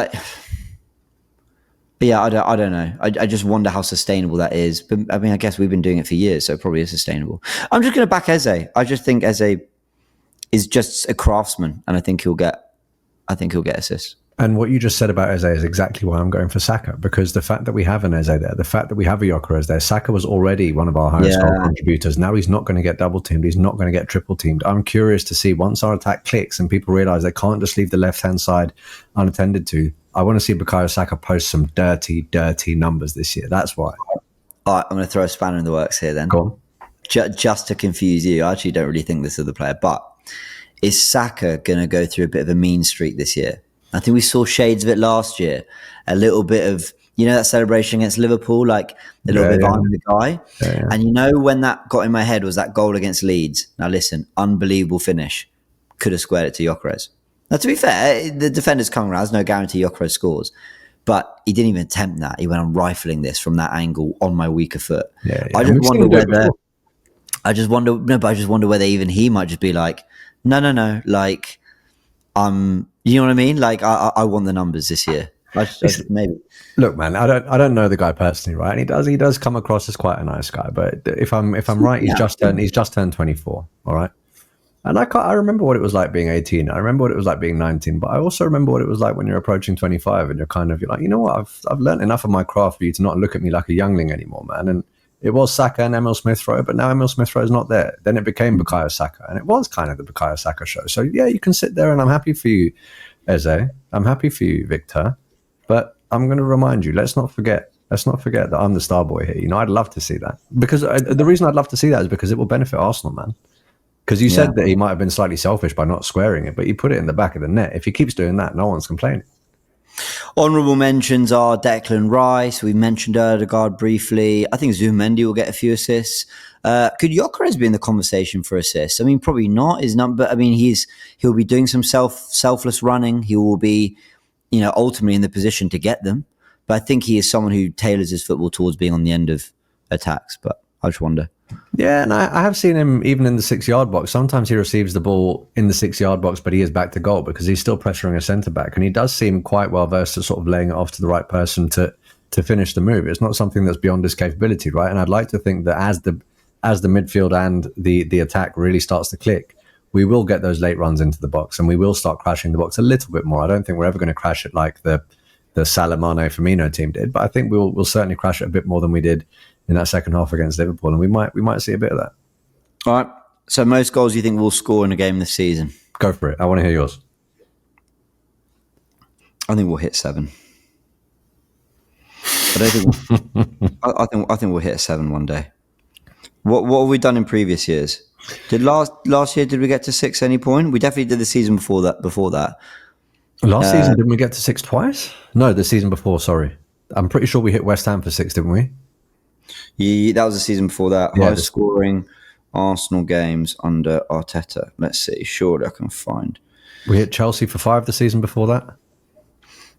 Speaker 1: don't know. I just wonder how sustainable that is. But I mean, I guess we've been doing it for years, so it probably is sustainable. I'm just going to back Eze. I just think Eze is just a craftsman, and I think he'll get assists.
Speaker 2: And what you just said about Eze is exactly why I'm going for Saka, because the fact that we have an Eze there, the fact that we have a Gyökeres there, Saka was already one of our highest goal contributors. Now he's not going to get double teamed. He's not going to get triple teamed. I'm curious to see, once our attack clicks and people realize they can't just leave the left-hand side unattended to, I want to see Bukayo Saka post some dirty, dirty numbers this year. That's why.
Speaker 1: All right, I'm going to throw a spanner in the works here then.
Speaker 2: Go on.
Speaker 1: Just to confuse you, I actually don't really think this is the player, but is Saka going to go through a bit of a mean streak this year? I think we saw shades of it last year. A little bit of, that celebration against Liverpool, like a little bit of I'm the guy.
Speaker 2: Yeah.
Speaker 1: And when that got in my head was that goal against Leeds. Now listen, unbelievable finish. Could have squared it to Gyökeres. Now to be fair, the defender's coming around. There's no guarantee Gyökeres scores. But he didn't even attempt that. He went on rifling this from that angle on my weaker foot.
Speaker 2: Yeah.
Speaker 1: I just wonder whether... I just wonder whether even he might just be like, no, like, you know what I mean? Like, I want the numbers this year. Maybe.
Speaker 2: Look, man, I don't know the guy personally, right? And he does come across as quite a nice guy. But if I'm right, he's just turned 24. All right. And I remember what it was like being 18. I remember what it was like being 19. But I also remember what it was like when you're approaching 25 and you're like, you know what? I've learned enough of my craft for you to not look at me like a youngling anymore, man. And it was Saka and Emil Smith-Rowe, but now Emil Smith-Rowe is not there. Then it became Bukayo Saka, and it was kind of the Bukayo Saka show. So yeah, you can sit there, and I'm happy for you, Eze. I'm happy for you, Victor. But I'm going to remind you, let's not forget that I'm the star boy here. I'd love to see that, because the reason I'd love to see that is because it will benefit Arsenal, man. Because you said that he might have been slightly selfish by not squaring it, but he put it in the back of the net. If he keeps doing that, no one's complaining.
Speaker 1: Honourable mentions are Declan Rice. We mentioned Erdegaard briefly. I think Zubimendi will get a few assists. Could Gyökeres be in the conversation for assists? I mean, probably not. But I mean, he'll be doing some selfless running. He will be, ultimately in the position to get them. But I think he is someone who tailors his football towards being on the end of attacks. But I just wonder.
Speaker 2: Yeah, and I have seen him even in the 6-yard box. Sometimes he receives the ball in the 6-yard box, but he is back to goal because he's still pressuring a centre-back. And he does seem quite well versed at sort of laying it off to the right person to finish the move. It's not something that's beyond his capability, right? And I'd like to think that as the midfield and the attack really starts to click, we will get those late runs into the box and we will start crashing the box a little bit more. I don't think we're ever going to crash it like the Salah, Mane, Firmino team did, but I think we'll certainly crash it a bit more than we did in that second half against Liverpool, and we might see a bit of that.
Speaker 1: All right. So most goals you think we'll score in a game this season?
Speaker 2: Go for it. I want to hear yours.
Speaker 1: I think we'll hit 7. I don't think. I think we'll hit 7 one day. What have we done in previous years? Did last year did we get to 6 any point? We definitely did the season before that.
Speaker 2: Last season, didn't we get to 6 twice? No, the season before. Sorry, I'm pretty sure we hit West Ham for 6, didn't we?
Speaker 1: Yeah, that was the season before that.
Speaker 2: Yeah,
Speaker 1: Highest scoring Arsenal games under Arteta. Let's see. Surely I can find.
Speaker 2: We hit Chelsea for 5 the season before that.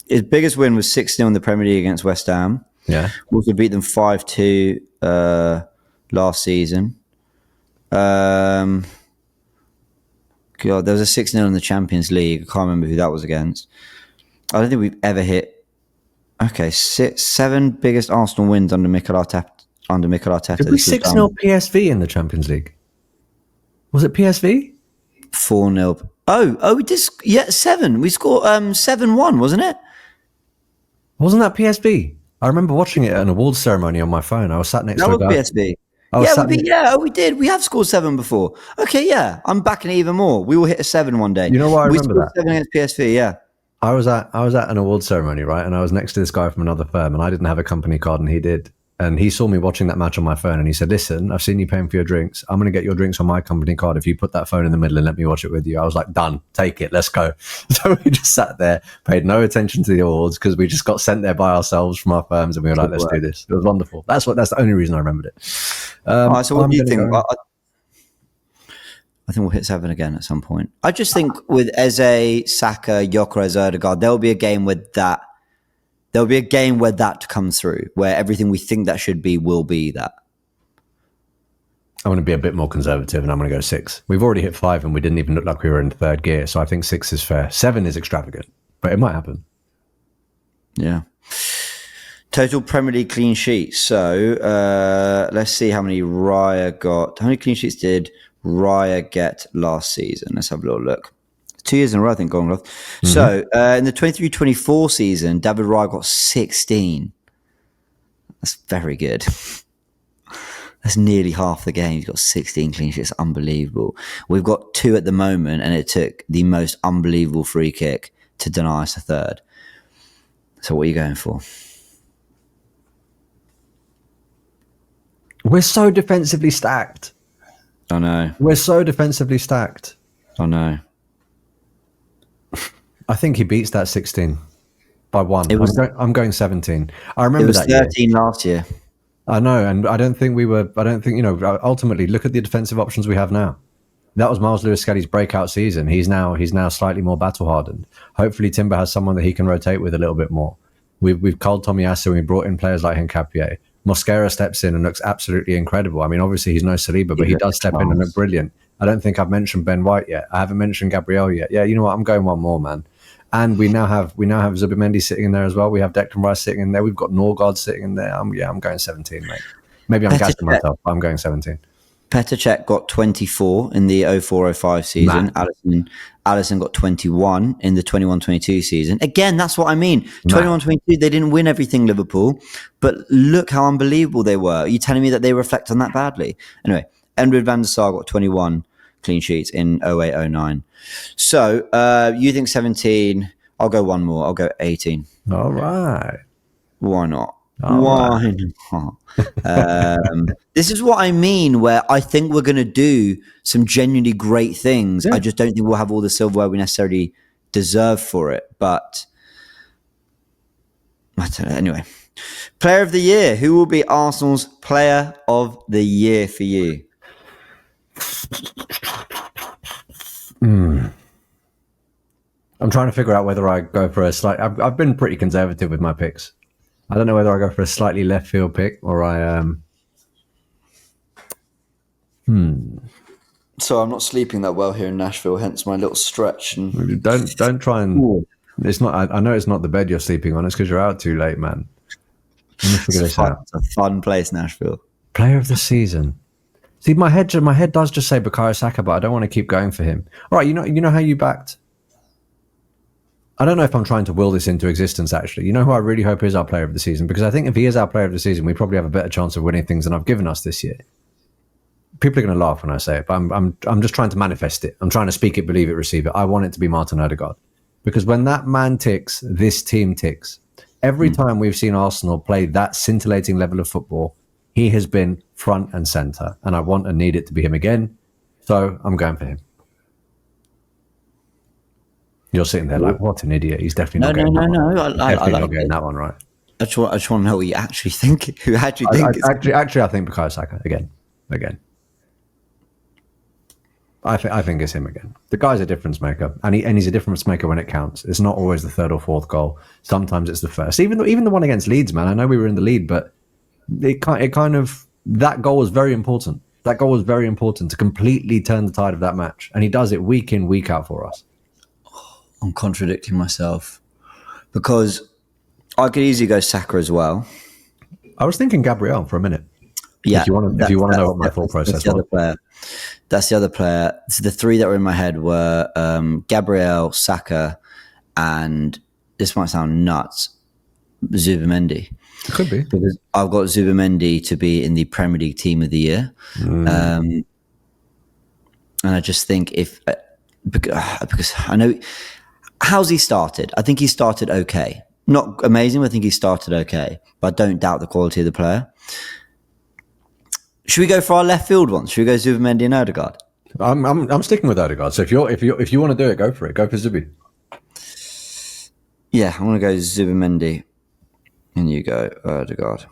Speaker 1: His biggest win was 6-0 in the Premier League against West Ham.
Speaker 2: Yeah.
Speaker 1: We also beat them 5-2 last season. God, there was a 6-0 in the Champions League. I can't remember who that was against. I don't think we've ever hit. Okay, 7 biggest Arsenal wins under Mikel Arteta.
Speaker 2: Did we 6-0 PSV in the Champions League? Was it PSV?
Speaker 1: 4-0. Oh, we did. Yeah, 7. We scored 7-1, wasn't it?
Speaker 2: Wasn't that PSV? I remember watching it at an awards ceremony on my phone. I was sat next
Speaker 1: That
Speaker 2: to a
Speaker 1: was
Speaker 2: guy.
Speaker 1: PSV. We did. We have scored 7 before. Okay, yeah. I'm backing it even more. We will hit a 7 one day.
Speaker 2: You know what? I
Speaker 1: we
Speaker 2: remember
Speaker 1: scored
Speaker 2: that.
Speaker 1: 7 against PSV, yeah.
Speaker 2: I was at an awards ceremony, right? And I was next to this guy from another firm, and I didn't have a company card, and he did. And he saw me watching that match on my phone, and he said, "Listen, I've seen you paying for your drinks. I'm going to get your drinks on my company card if you put that phone in the middle and let me watch it with you." I was like, "Done. Take it. Let's go." So we just sat there, paid no attention to the awards because we just got sent there by ourselves from our firms, and we were like, "Let's do this." It was wonderful. That's the only reason I remembered it.
Speaker 1: So what do you think? I think we'll hit 7 again at some point. I just think with Eze, Saka, Gyökeres, Ødegaard, there'll be a game where that comes through, where everything we think that should be will be that.
Speaker 2: I'm going to be a bit more conservative, and I'm going to go 6. We've already hit 5, and we didn't even look like we were in third gear, so I think 6 is fair. 7 is extravagant, but it might happen.
Speaker 1: Yeah. Total Premier League clean sheets. So let's see how many Raya got. How many clean sheets did Raya get last season? Let's have a little look. 2 years in a row, I think, Golden Glove. Mm-hmm. So in the 23-24 season, David Raya got 16. That's very good. That's nearly half the game. He's got 16 clean sheets. Unbelievable. We've got 2 at the moment, and it took the most unbelievable free kick to deny us a third. So what are you going for?
Speaker 2: We're so defensively stacked.
Speaker 1: I know.
Speaker 2: We're so defensively stacked.
Speaker 1: I know.
Speaker 2: I think he beats that 16 by 1. I'm going 17. I remember that
Speaker 1: year. It was 13 last year.
Speaker 2: I know, and I don't think, ultimately, look at the defensive options we have now. That was Miles Lewis-Skelly's breakout season. He's now slightly more battle-hardened. Hopefully Timber has someone that he can rotate with a little bit more. We've culled Tomiyasu, and we brought in players like Hincapié. Mosquera steps in and looks absolutely incredible. I mean, obviously he's no Saliba, but he does step in and look brilliant. I don't think I've mentioned Ben White yet. I haven't mentioned Gabriel yet. Yeah, you know what? I'm going one more, man. And we now have Zubimendi sitting in there as well. We have Declan Rice sitting in there. We've got Norgard sitting in there. I'm going 17, mate. Maybe I'm gassing myself, but I'm going 17.
Speaker 1: Petr Cech got 24 in the 04-05 season. Alisson got 21 in the 21-22 season. Again, that's what I mean. 21-22, they didn't win everything, Liverpool, but look how unbelievable they were. Are you telling me that they reflect on that badly? Anyway, Edward van der Sar got 21 clean sheets in 08-09. So you think 17? I'll go one more. I'll go 18.
Speaker 2: All right.
Speaker 1: Why not? Why not? This is what I mean, where I think we're going to do some genuinely great things. Yeah. I just don't think we'll have all the silverware we necessarily deserve for it. But I don't know. Anyway, player of the year. Who will be Arsenal's player of the year for you?
Speaker 2: I'm trying to figure out whether I go for a slight... I've been pretty conservative with my picks. I don't know whether I go for a slightly left field pick or I...
Speaker 1: So I'm not sleeping that well here in Nashville, hence my little stretch. And
Speaker 2: don't try and... Ooh. It's not. I know it's not the bed you're sleeping on. It's because you're out too late, man. Let me figure this out.
Speaker 1: It's a fun place, Nashville.
Speaker 2: Player of the season. See, my head does just say Bukayo Saka, but I don't want to keep going for him. All right, you know how you backed... I don't know if I'm trying to will this into existence, actually. You know who I really hope is our player of the season? Because I think if he is our player of the season, we probably have a better chance of winning things than I've given us this year. People are going to laugh when I say it, but I'm just trying to manifest it. I'm trying to speak it, believe it, receive it. I want it to be Martin Ødegaard. Because when that man ticks, this team ticks. Every time we've seen Arsenal play that scintillating level of football, he has been front and centre. And I want and need it to be him again. So I'm going for him. You're sitting there like, what an idiot. He's definitely not getting that one. No. I like getting that one right.
Speaker 1: I just want to know what you actually think. Who actually think
Speaker 2: Actually, I think Bukayo Saka again. I think it's him again. The guy's a difference maker, and he's a difference maker when it counts. It's not always the third or fourth goal. Sometimes it's the first. Even the one against Leeds, man. I know we were in the lead, but it kind of that goal was very important. That goal was very important to completely turn the tide of that match, and he does it week in, week out for us.
Speaker 1: I'm contradicting myself because I could easily go Saka as well.
Speaker 2: I was thinking Gabriel for a minute.
Speaker 1: Yeah,
Speaker 2: if you want to know what my thought process was.
Speaker 1: That's the other player. So the three that were in my head were Gabriel, Saka, and this might sound nuts, Zubimendi.
Speaker 2: It could be.
Speaker 1: Because I've got Zubimendi to be in the Premier League Team of the Year. And I just think because I know, how's he started? I think he started okay. Not amazing, but I think he started okay. But I don't doubt the quality of the player. Should we go for our left field one? Should we go Zubimendi and Odegaard?
Speaker 2: I'm sticking with Odegaard. So if you want to do it, go for it. Go for Zubi.
Speaker 1: Yeah, I'm going to go Zubimendi, and you go Odegaard.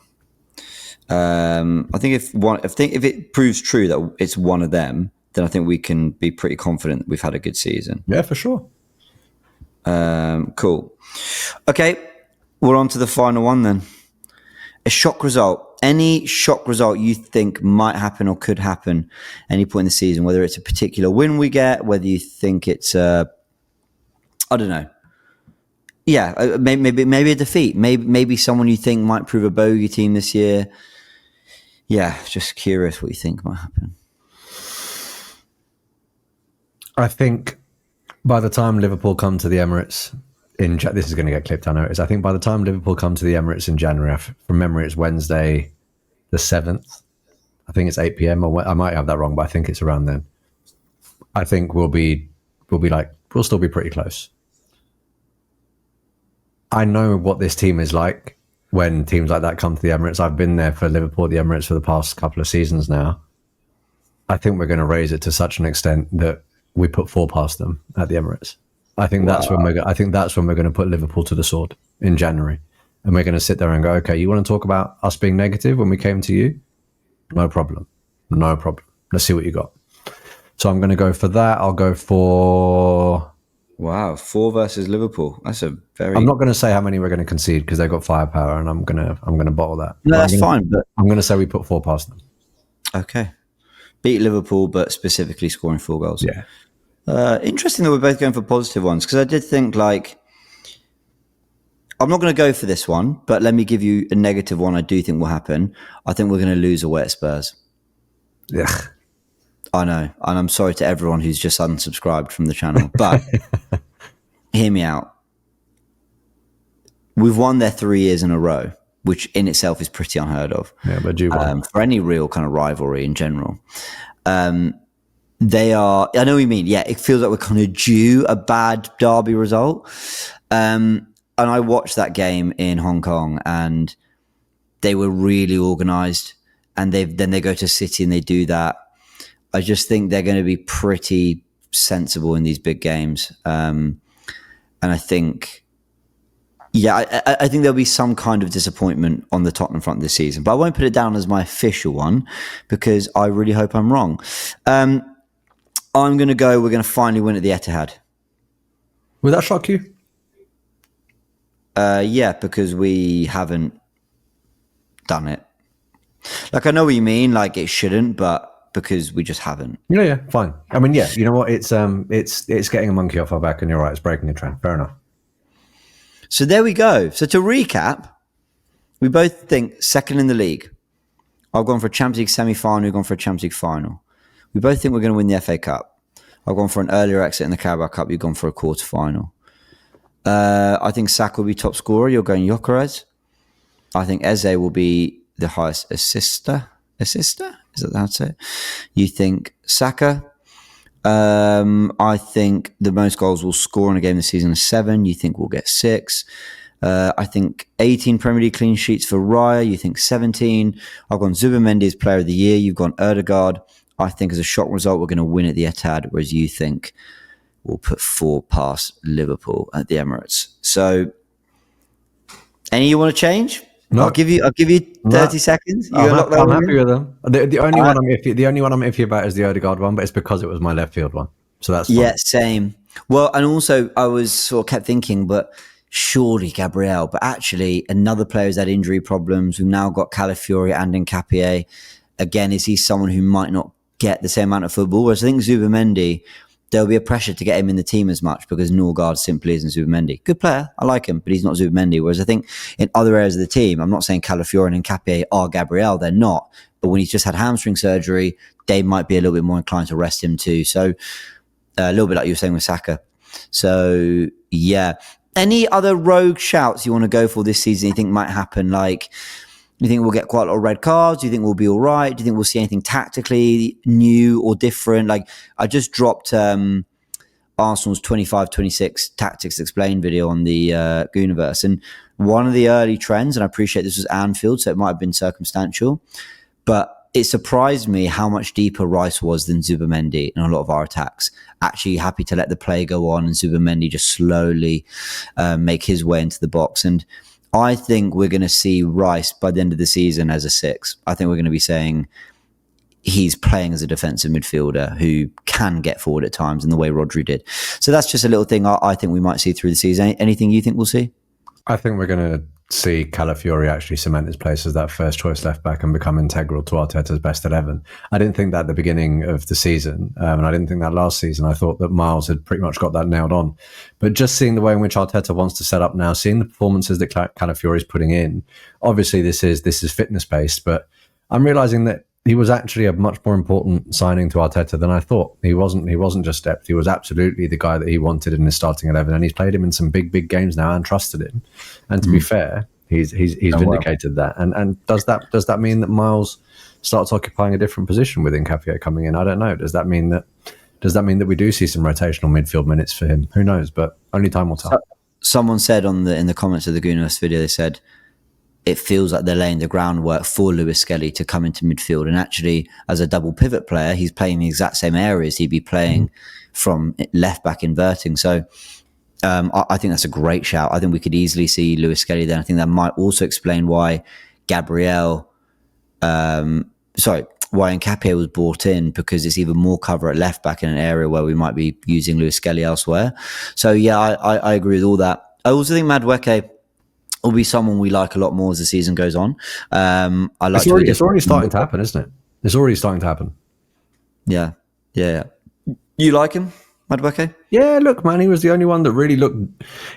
Speaker 1: I think if it proves true that it's one of them, then I think we can be pretty confident that we've had a good season.
Speaker 2: Yeah, for sure.
Speaker 1: Cool. Okay, we're on to the final one then. A shock result. Any shock result you think might happen or could happen any point in the season, whether it's a particular win we get, whether you think it's I don't know. Yeah, maybe a defeat. Maybe someone you think might prove a bogey team this year. Yeah, just curious what you think might happen.
Speaker 2: I think by the time Liverpool come to the Emirates this is going to get clipped, I notice. I think by the time Liverpool come to the Emirates in January, from memory, it's Wednesday the 7th. I think it's 8 p.m. I might have that wrong, but I think it's around then. I think we'll still be pretty close. I know what this team is like when teams like that come to the Emirates. I've been there for Liverpool at the Emirates for the past couple of seasons now. I think we're going to raise it to such an extent that we put 4 past them at the Emirates. I think that's when we're going to put Liverpool to the sword in January, and we're going to sit there and go, okay, you want to talk about us being negative when we came to you? No problem. Let's see what you got. So I'm going to go for that. I'll go for
Speaker 1: 4 versus Liverpool. That's a very.
Speaker 2: I'm not going to say how many we're going to concede because they've got firepower, and I'm going to bottle that.
Speaker 1: No, that's fine. But
Speaker 2: I'm going to say we put 4 past them.
Speaker 1: Okay, beat Liverpool, but specifically scoring 4 goals.
Speaker 2: Yeah.
Speaker 1: Interesting that we're both going for positive ones, because I did think, like, I'm not going to go for this one, but let me give you a negative one I do think will happen. I think we're going to lose away at Spurs.
Speaker 2: Yeah.
Speaker 1: I know, and I'm sorry to everyone who's just unsubscribed from the channel, but hear me out. We've won there 3 years in a row, which in itself is pretty unheard of.
Speaker 2: Yeah, but
Speaker 1: for any real kind of rivalry in general. They are, I know what you mean. Yeah, it feels like we're kind of due a bad derby result. And I watched that game in Hong Kong, and they were really organised. And then they go to City and they do that. I just think they're going to be pretty sensible in these big games. And I think, I think there'll be some kind of disappointment on the Tottenham front this season. But I won't put it down as my official one, because I really hope I'm wrong. I'm going to go, we're going to finally win at the Etihad.
Speaker 2: Would that shock you?
Speaker 1: Yeah, because we haven't done it. Like, I know what you mean, like it shouldn't, but because we just haven't.
Speaker 2: Yeah, fine. I mean, yeah, you know what? It's getting a monkey off our back, and you're right, it's breaking a trend. Fair enough.
Speaker 1: So there we go. So to recap, we both think second in the league. I've gone for a Champions League semi-final, you've gone for a Champions League final. We both think we're going to win the FA Cup. I've gone for an earlier exit in the Carabao Cup. You've gone for a quarter-final. I think Saka will be top scorer. You're going Gyökeres. I think Eze will be the highest assister? Is that how to say it? You think Saka. I think the most goals we'll score in a game this season is 7. You think we'll get 6. I think 18 Premier League clean sheets for Raya. You think 17. I've gone Zubimendi as Player of the Year. You've gone Odegaard. I think as a shock result, we're going to win at the Etihad, whereas you think we'll put 4 past Liverpool at the Emirates. So, any you want to change?
Speaker 2: No.
Speaker 1: I'll give you 30 seconds.
Speaker 2: I'm happy with them. The only one I'm iffy about is the Odegaard one, but it's because it was my left field one. So that's fine.
Speaker 1: Yeah, same. Well, and also I was sort of kept thinking, but surely Gabriel. But actually, another player who's had injury problems. We've now got Calafiori and Nketiah. Again, is he someone who might not get the same amount of football? Whereas I think Zubimendi, there'll be a pressure to get him in the team as much because Norgard simply isn't Zubimendi. Good player, I like him, but he's not Zubimendi. Whereas I think in other areas of the team, I'm not saying Calafiori and Nketiah are Gabriel, they're not. But when he's just had hamstring surgery, they might be a little bit more inclined to rest him too. So a little bit like you were saying with Saka. So yeah, Any other rogue shouts you want to go for this season you think might happen? Like, you think we'll get quite a lot of red cards? Do you think we'll be all right? Do you think we'll see anything tactically new or different? Like, I just dropped Arsenal's 25-26 Tactics Explained video on the Goonerverse. And one of the early trends, and I appreciate this was Anfield, so it might have been circumstantial, but it surprised me how much deeper Rice was than Zubimendi in a lot of our attacks. Actually happy to let the play go on and Zubimendi just slowly make his way into the box. And I think we're going to see Rice by the end of the season as a 6. I think we're going to be saying he's playing as a defensive midfielder who can get forward at times in the way Rodri did. So that's just a little thing I think we might see through the season. Anything you think we'll see?
Speaker 2: I think we're going to see Calafiori actually cement his place as that first choice left back and become integral to Arteta's best 11. I didn't think that at the beginning of the season, and I didn't think that last season. I thought that Miles had pretty much got that nailed on. But just seeing the way in which Arteta wants to set up now, seeing the performances that Calafiori is putting in, obviously this is fitness based, but I'm realizing that he was actually a much more important signing to Arteta than I thought. He wasn't just depth. He was absolutely the guy that he wanted in his starting 11, and he's played him in some big games now and trusted him. And to be fair, he's vindicated that. And does that mean that Miles starts occupying a different position with Nketiah coming in? I don't know. Does that mean that we do see some rotational midfield minutes for him? Who knows? But only time will tell.
Speaker 1: Someone said in the comments of the Goonerverse video, they said, it feels like they're laying the groundwork for Lewis Skelly to come into midfield. And actually, as a double pivot player, he's playing the exact same areas he'd be playing from left back inverting. So I think that's a great shout. I think we could easily see Lewis Skelly there. I think that might also explain why why Nketiah was brought in, because it's even more cover at left back in an area where we might be using Lewis Skelly elsewhere. So yeah, I agree with all that. I also think Madueke will be someone we like a lot more as the season goes on. It's
Speaker 2: already starting to happen, isn't it? It's already starting to happen.
Speaker 1: Yeah. You like him, Madueke?
Speaker 2: Yeah, look, man, he was the only one that really looked.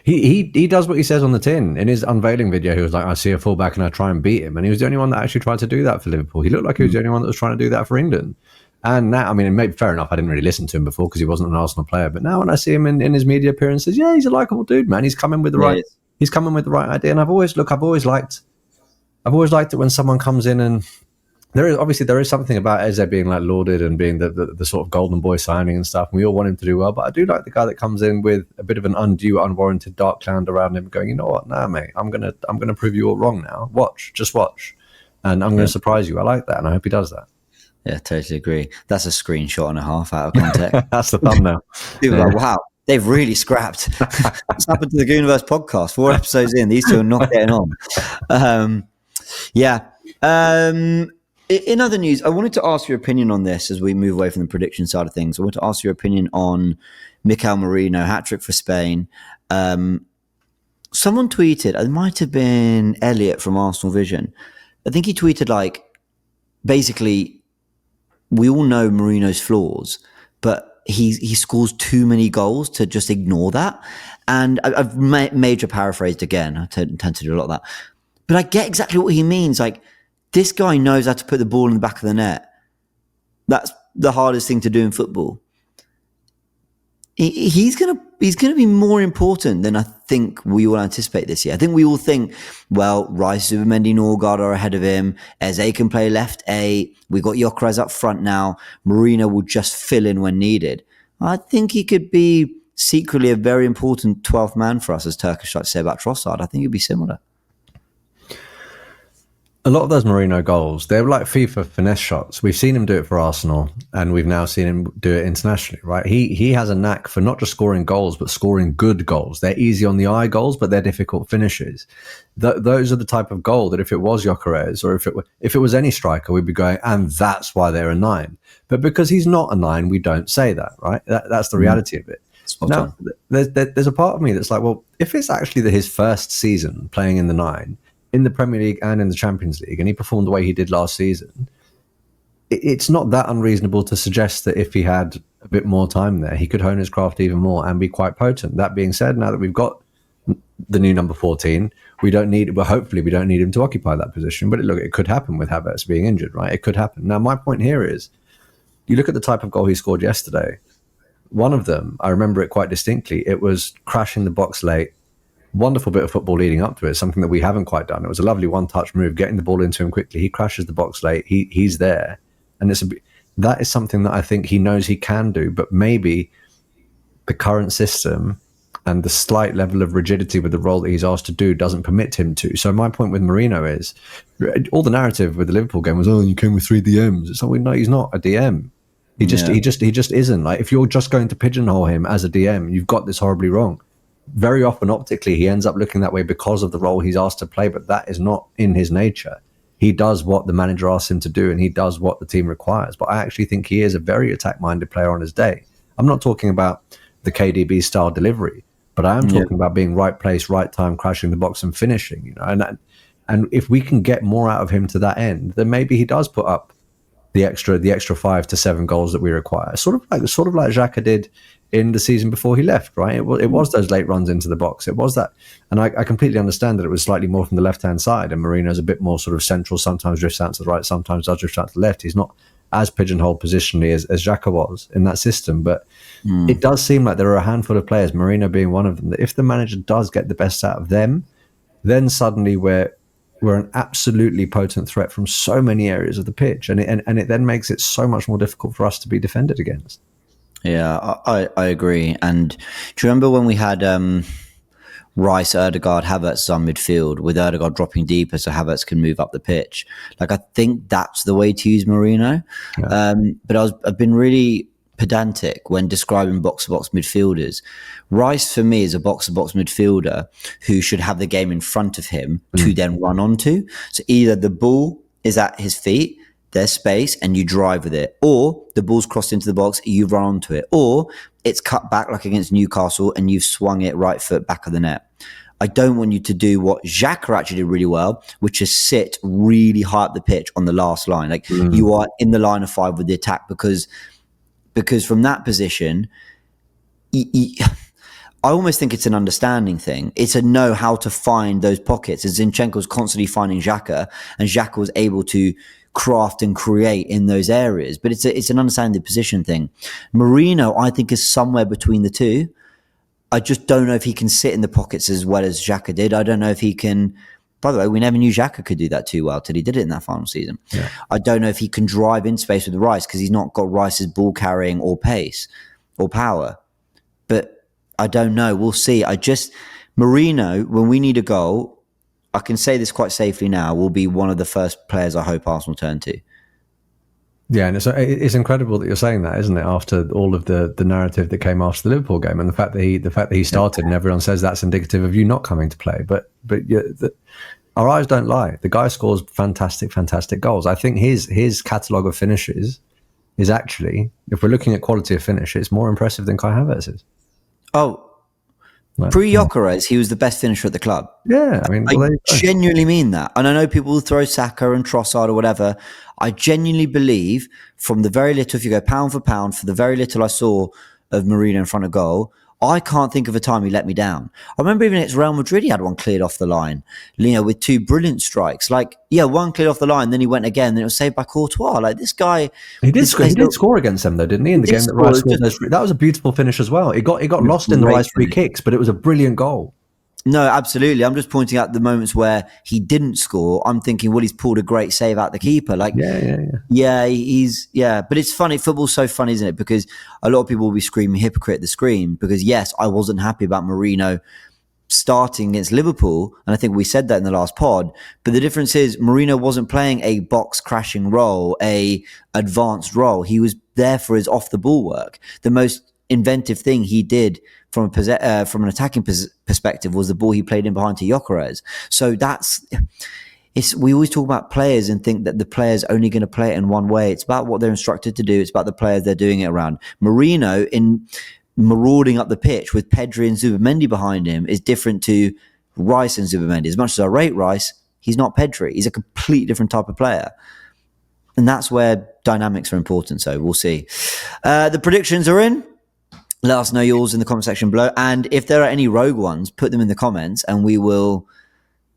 Speaker 2: He does what he says on the tin. In his unveiling video, he was like, I see a fullback and I try and beat him. And he was the only one that actually tried to do that for Liverpool. He looked like he was the only one that was trying to do that for England. And now, I mean, maybe fair enough, I didn't really listen to him before because he wasn't an Arsenal player. But now when I see him in his media appearances, yeah, he's a likable dude, man. He's coming with the right. He's coming with the right idea, and I've always liked it when someone comes in, and there is something about Eze being like lauded and being the sort of golden boy signing and stuff. And we all want him to do well, but I do like the guy that comes in with a bit of an undue, unwarranted dark cloud around him, going, you know what, nah, mate, I'm gonna prove you all wrong now. Just watch, and I'm gonna surprise you. I like that, and I hope he does that.
Speaker 1: Yeah, totally agree. That's a screenshot and a half out of context.
Speaker 2: That's the thumbnail.
Speaker 1: People are like, wow. They've really scrapped. What's happened to the Goonerverse podcast? 4 episodes in, these two are not getting on. In other news, I wanted to ask your opinion on this as we move away from the prediction side of things. I want to ask your opinion on Mikel Merino, Hattrick for Spain. Someone tweeted, it might have been Elliot from Arsenal Vision. I think he tweeted basically, we all know Merino's flaws, but he scores too many goals to just ignore that. And I've major paraphrased again. I tend to do a lot of that. But I get exactly what he means. Like, this guy knows how to put the ball in the back of the net. That's the hardest thing to do in football. He's gonna be more important than I think we all anticipate this year. I think we all think, well, Rice, Zubimendi, Norgard are ahead of him. Eze can play left 8. We got Gyökeres up front now. Merino will just fill in when needed. I think he could be secretly a very important 12th man for us, as Turkish like to say about Trossard. I think he'd be similar.
Speaker 2: A lot of those Merino goals, they're like FIFA finesse shots. We've seen him do it for Arsenal, and we've now seen him do it internationally, right? He has a knack for not just scoring goals, but scoring good goals. They're easy on the eye goals, but they're difficult finishes. Those are the type of goal that if it was Gyökeres or if it was any striker, we'd be going, and that's why they're a 9. But because he's not a 9, we don't say that, right? That's the reality of it. Now, there's a part of me that's like, well, if it's actually his first season playing in the 9, in the Premier League and in the Champions League, and he performed the way he did last season, it's not that unreasonable to suggest that if he had a bit more time there, he could hone his craft even more and be quite potent. That being said, now that we've got the new number 14, hopefully we don't need him to occupy that position. But look, it could happen with Havertz being injured, right? It could happen. Now, my point here is, you look at the type of goal he scored yesterday. One of them, I remember it quite distinctly. It was crashing the box late, wonderful bit of football leading up to it, something that we haven't quite done. It was a lovely one-touch move, getting the ball into him quickly. He crashes the box late. He's there, and that is something that I think he knows he can do, but maybe the current system and the slight level of rigidity with the role that he's asked to do doesn't permit him to. So my point with Merino is, all the narrative with the Liverpool game was, oh, you came with 3 DMs. It's like, no, he's not a DM. He just isn't. Like, if you're just going to pigeonhole him as a DM, you've got this horribly wrong. Very often, optically, he ends up looking that way because of the role he's asked to play, but that is not in his nature. He does what the manager asks him to do, and he does what the team requires. But I actually think he is a very attack-minded player on his day. I'm not talking about the KDB style delivery, but I am talking about being right place, right time, crashing the box and finishing. You know, and if we can get more out of him to that end, then maybe he does put up the extra 5 to 7 goals that we require. Sort of like Xhaka did in the season before he left, right? It was those late runs into the box. It was that, and I completely understand that it was slightly more from the left-hand side, and Merino's a bit more sort of central, sometimes drifts out to the right, sometimes does drift out to the left. He's not as pigeonholed positionally as Xhaka was in that system, but it does seem like there are a handful of players, Merino being one of them, that if the manager does get the best out of them, then suddenly we're an absolutely potent threat from so many areas of the pitch, and it then makes it so much more difficult for us to be defended against.
Speaker 1: Yeah, I agree. And do you remember when we had Rice, Ødegaard, Havertz on midfield, with Ødegaard dropping deeper so Havertz can move up the pitch? Like, I think that's the way to use Merino. Yeah. But I've been really pedantic when describing box-to-box midfielders. Rice, for me, is a box-to-box midfielder who should have the game in front of him to then run onto. So either the ball is at his feet, there's space, and you drive with it, or the ball's crossed into the box, you run onto it, or it's cut back like against Newcastle and you've swung it right foot back of the net. I don't want you to do what Xhaka actually did really well, which is sit really high up the pitch on the last line. Like, you are in the line of 5 with the attack, because from that position, I almost think it's an understanding thing. It's a know how to find those pockets. As Zinchenko was constantly finding Xhaka, and Xhaka was able to craft and create in those areas. But it's an understanding the position thing. Merino, I think, is somewhere between the two. I just don't know if he can sit in the pockets as well as Xhaka did. I don't know if he can. By the way, we never knew Xhaka could do that too well till he did it in that final season. Yeah. I don't know if he can drive in space with Rice, because he's not got Rice's ball carrying or pace or power. But I don't know. We'll see. Merino, when we need a goal, I can say this quite safely now, will be one of the first players I hope Arsenal turn to.
Speaker 2: Yeah, and it's incredible that you're saying that, isn't it? After all of the narrative that came after the Liverpool game, and the fact that he started, and everyone says that's indicative of you not coming to play. But our eyes don't lie. The guy scores fantastic goals. I think his catalogue of finishes is actually, if we're looking at quality of finish, it's more impressive than Kai Havertz's.
Speaker 1: Oh. Pre-Gyökeres, he was the best finisher at the club.
Speaker 2: Yeah, I mean,
Speaker 1: I genuinely mean that. And I know people will throw Saka and Trossard or whatever. I genuinely believe, from the very little, if you go pound for pound, for the very little I saw of Merino in front of goal, I can't think of a time he let me down. I remember even against Real Madrid, he had one cleared off the line, with 2 brilliant strikes. Like, yeah, one cleared off the line, then he went again, then it was saved by Courtois. Like, this guy...
Speaker 2: He did score against them, though, didn't he? In the game that Rice scored. That was a beautiful finish as well. It got lost in the Rice free kicks, but it was a brilliant goal.
Speaker 1: No, absolutely. I'm just pointing out the moments where he didn't score. I'm thinking, well, he's pulled a great save out the keeper. Like, yeah. But it's funny. Football's so funny, isn't it? Because a lot of people will be screaming hypocrite at the screen. Because yes, I wasn't happy about Merino starting against Liverpool, and I think we said that in the last pod. But the difference is, Merino wasn't playing a box crashing role, a advanced role. He was there for his off the ball work. The most inventive thing he did from an attacking perspective was the ball he played in behind to Gyökeres. So we always talk about players and think that the player's only going to play it in one way. It's about what they're instructed to do. It's about the players they're doing it around. Merino, in marauding up the pitch with Pedri and Zubimendi behind him, is different to Rice and Zubimendi. As much as I rate Rice, he's not Pedri. He's a completely different type of player. And that's where dynamics are important. So we'll see. The predictions are in. Let us know yours in the comment section below. And if there are any rogue ones, put them in the comments and we will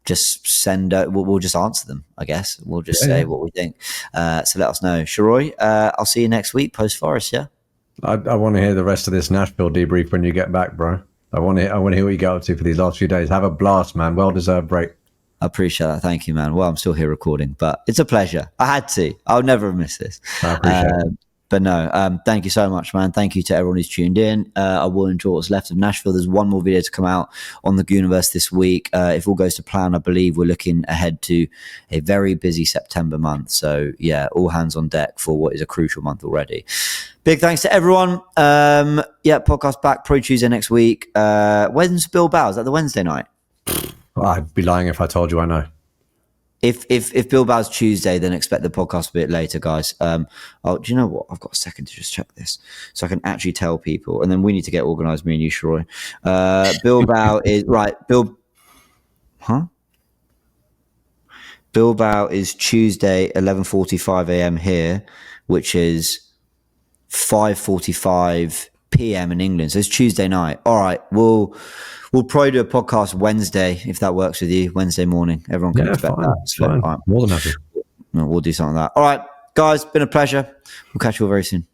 Speaker 1: just we'll just answer them, I guess. We'll just say what we think. So let us know. Sheroy, I'll see you next week post-Forest, yeah?
Speaker 2: I want to hear the rest of this Nashville debrief when you get back, bro. I want to hear what you get up to for these last few days. Have a blast, man. Well-deserved break.
Speaker 1: I appreciate that. Thank you, man. Well, I'm still here recording, but it's a pleasure. I had to. I'll never miss this.
Speaker 2: I appreciate it.
Speaker 1: But no, thank you so much, man. Thank you to everyone who's tuned in. I will enjoy what's left of Nashville. There's one more video to come out on the Goonerverse this week. If all goes to plan, I believe we're looking ahead to a very busy September month. So yeah, all hands on deck for what is a crucial month already. Big thanks to everyone. Podcast back Pro Tuesday next week. When's Bilbao? Is that the Wednesday night?
Speaker 2: Well, I'd be lying if I told you I know.
Speaker 1: If Bilbao's Tuesday, then expect the podcast a bit later, guys. Do you know what? I've got a second to just check this so I can actually tell people, and then we need to get organised, me and you, Sheroy. Bilbao is right. Bilbao is Tuesday, 11:45 a.m. here, which is 5:45 p.m. in England. So it's Tuesday night. All right, we'll probably do a podcast Wednesday if that works with you. Wednesday morning, everyone can expect
Speaker 2: fine,
Speaker 1: that. So,
Speaker 2: fine.
Speaker 1: all right.
Speaker 2: More than happy.
Speaker 1: We'll do something like that. All right, guys, been a pleasure. We'll catch you all very soon.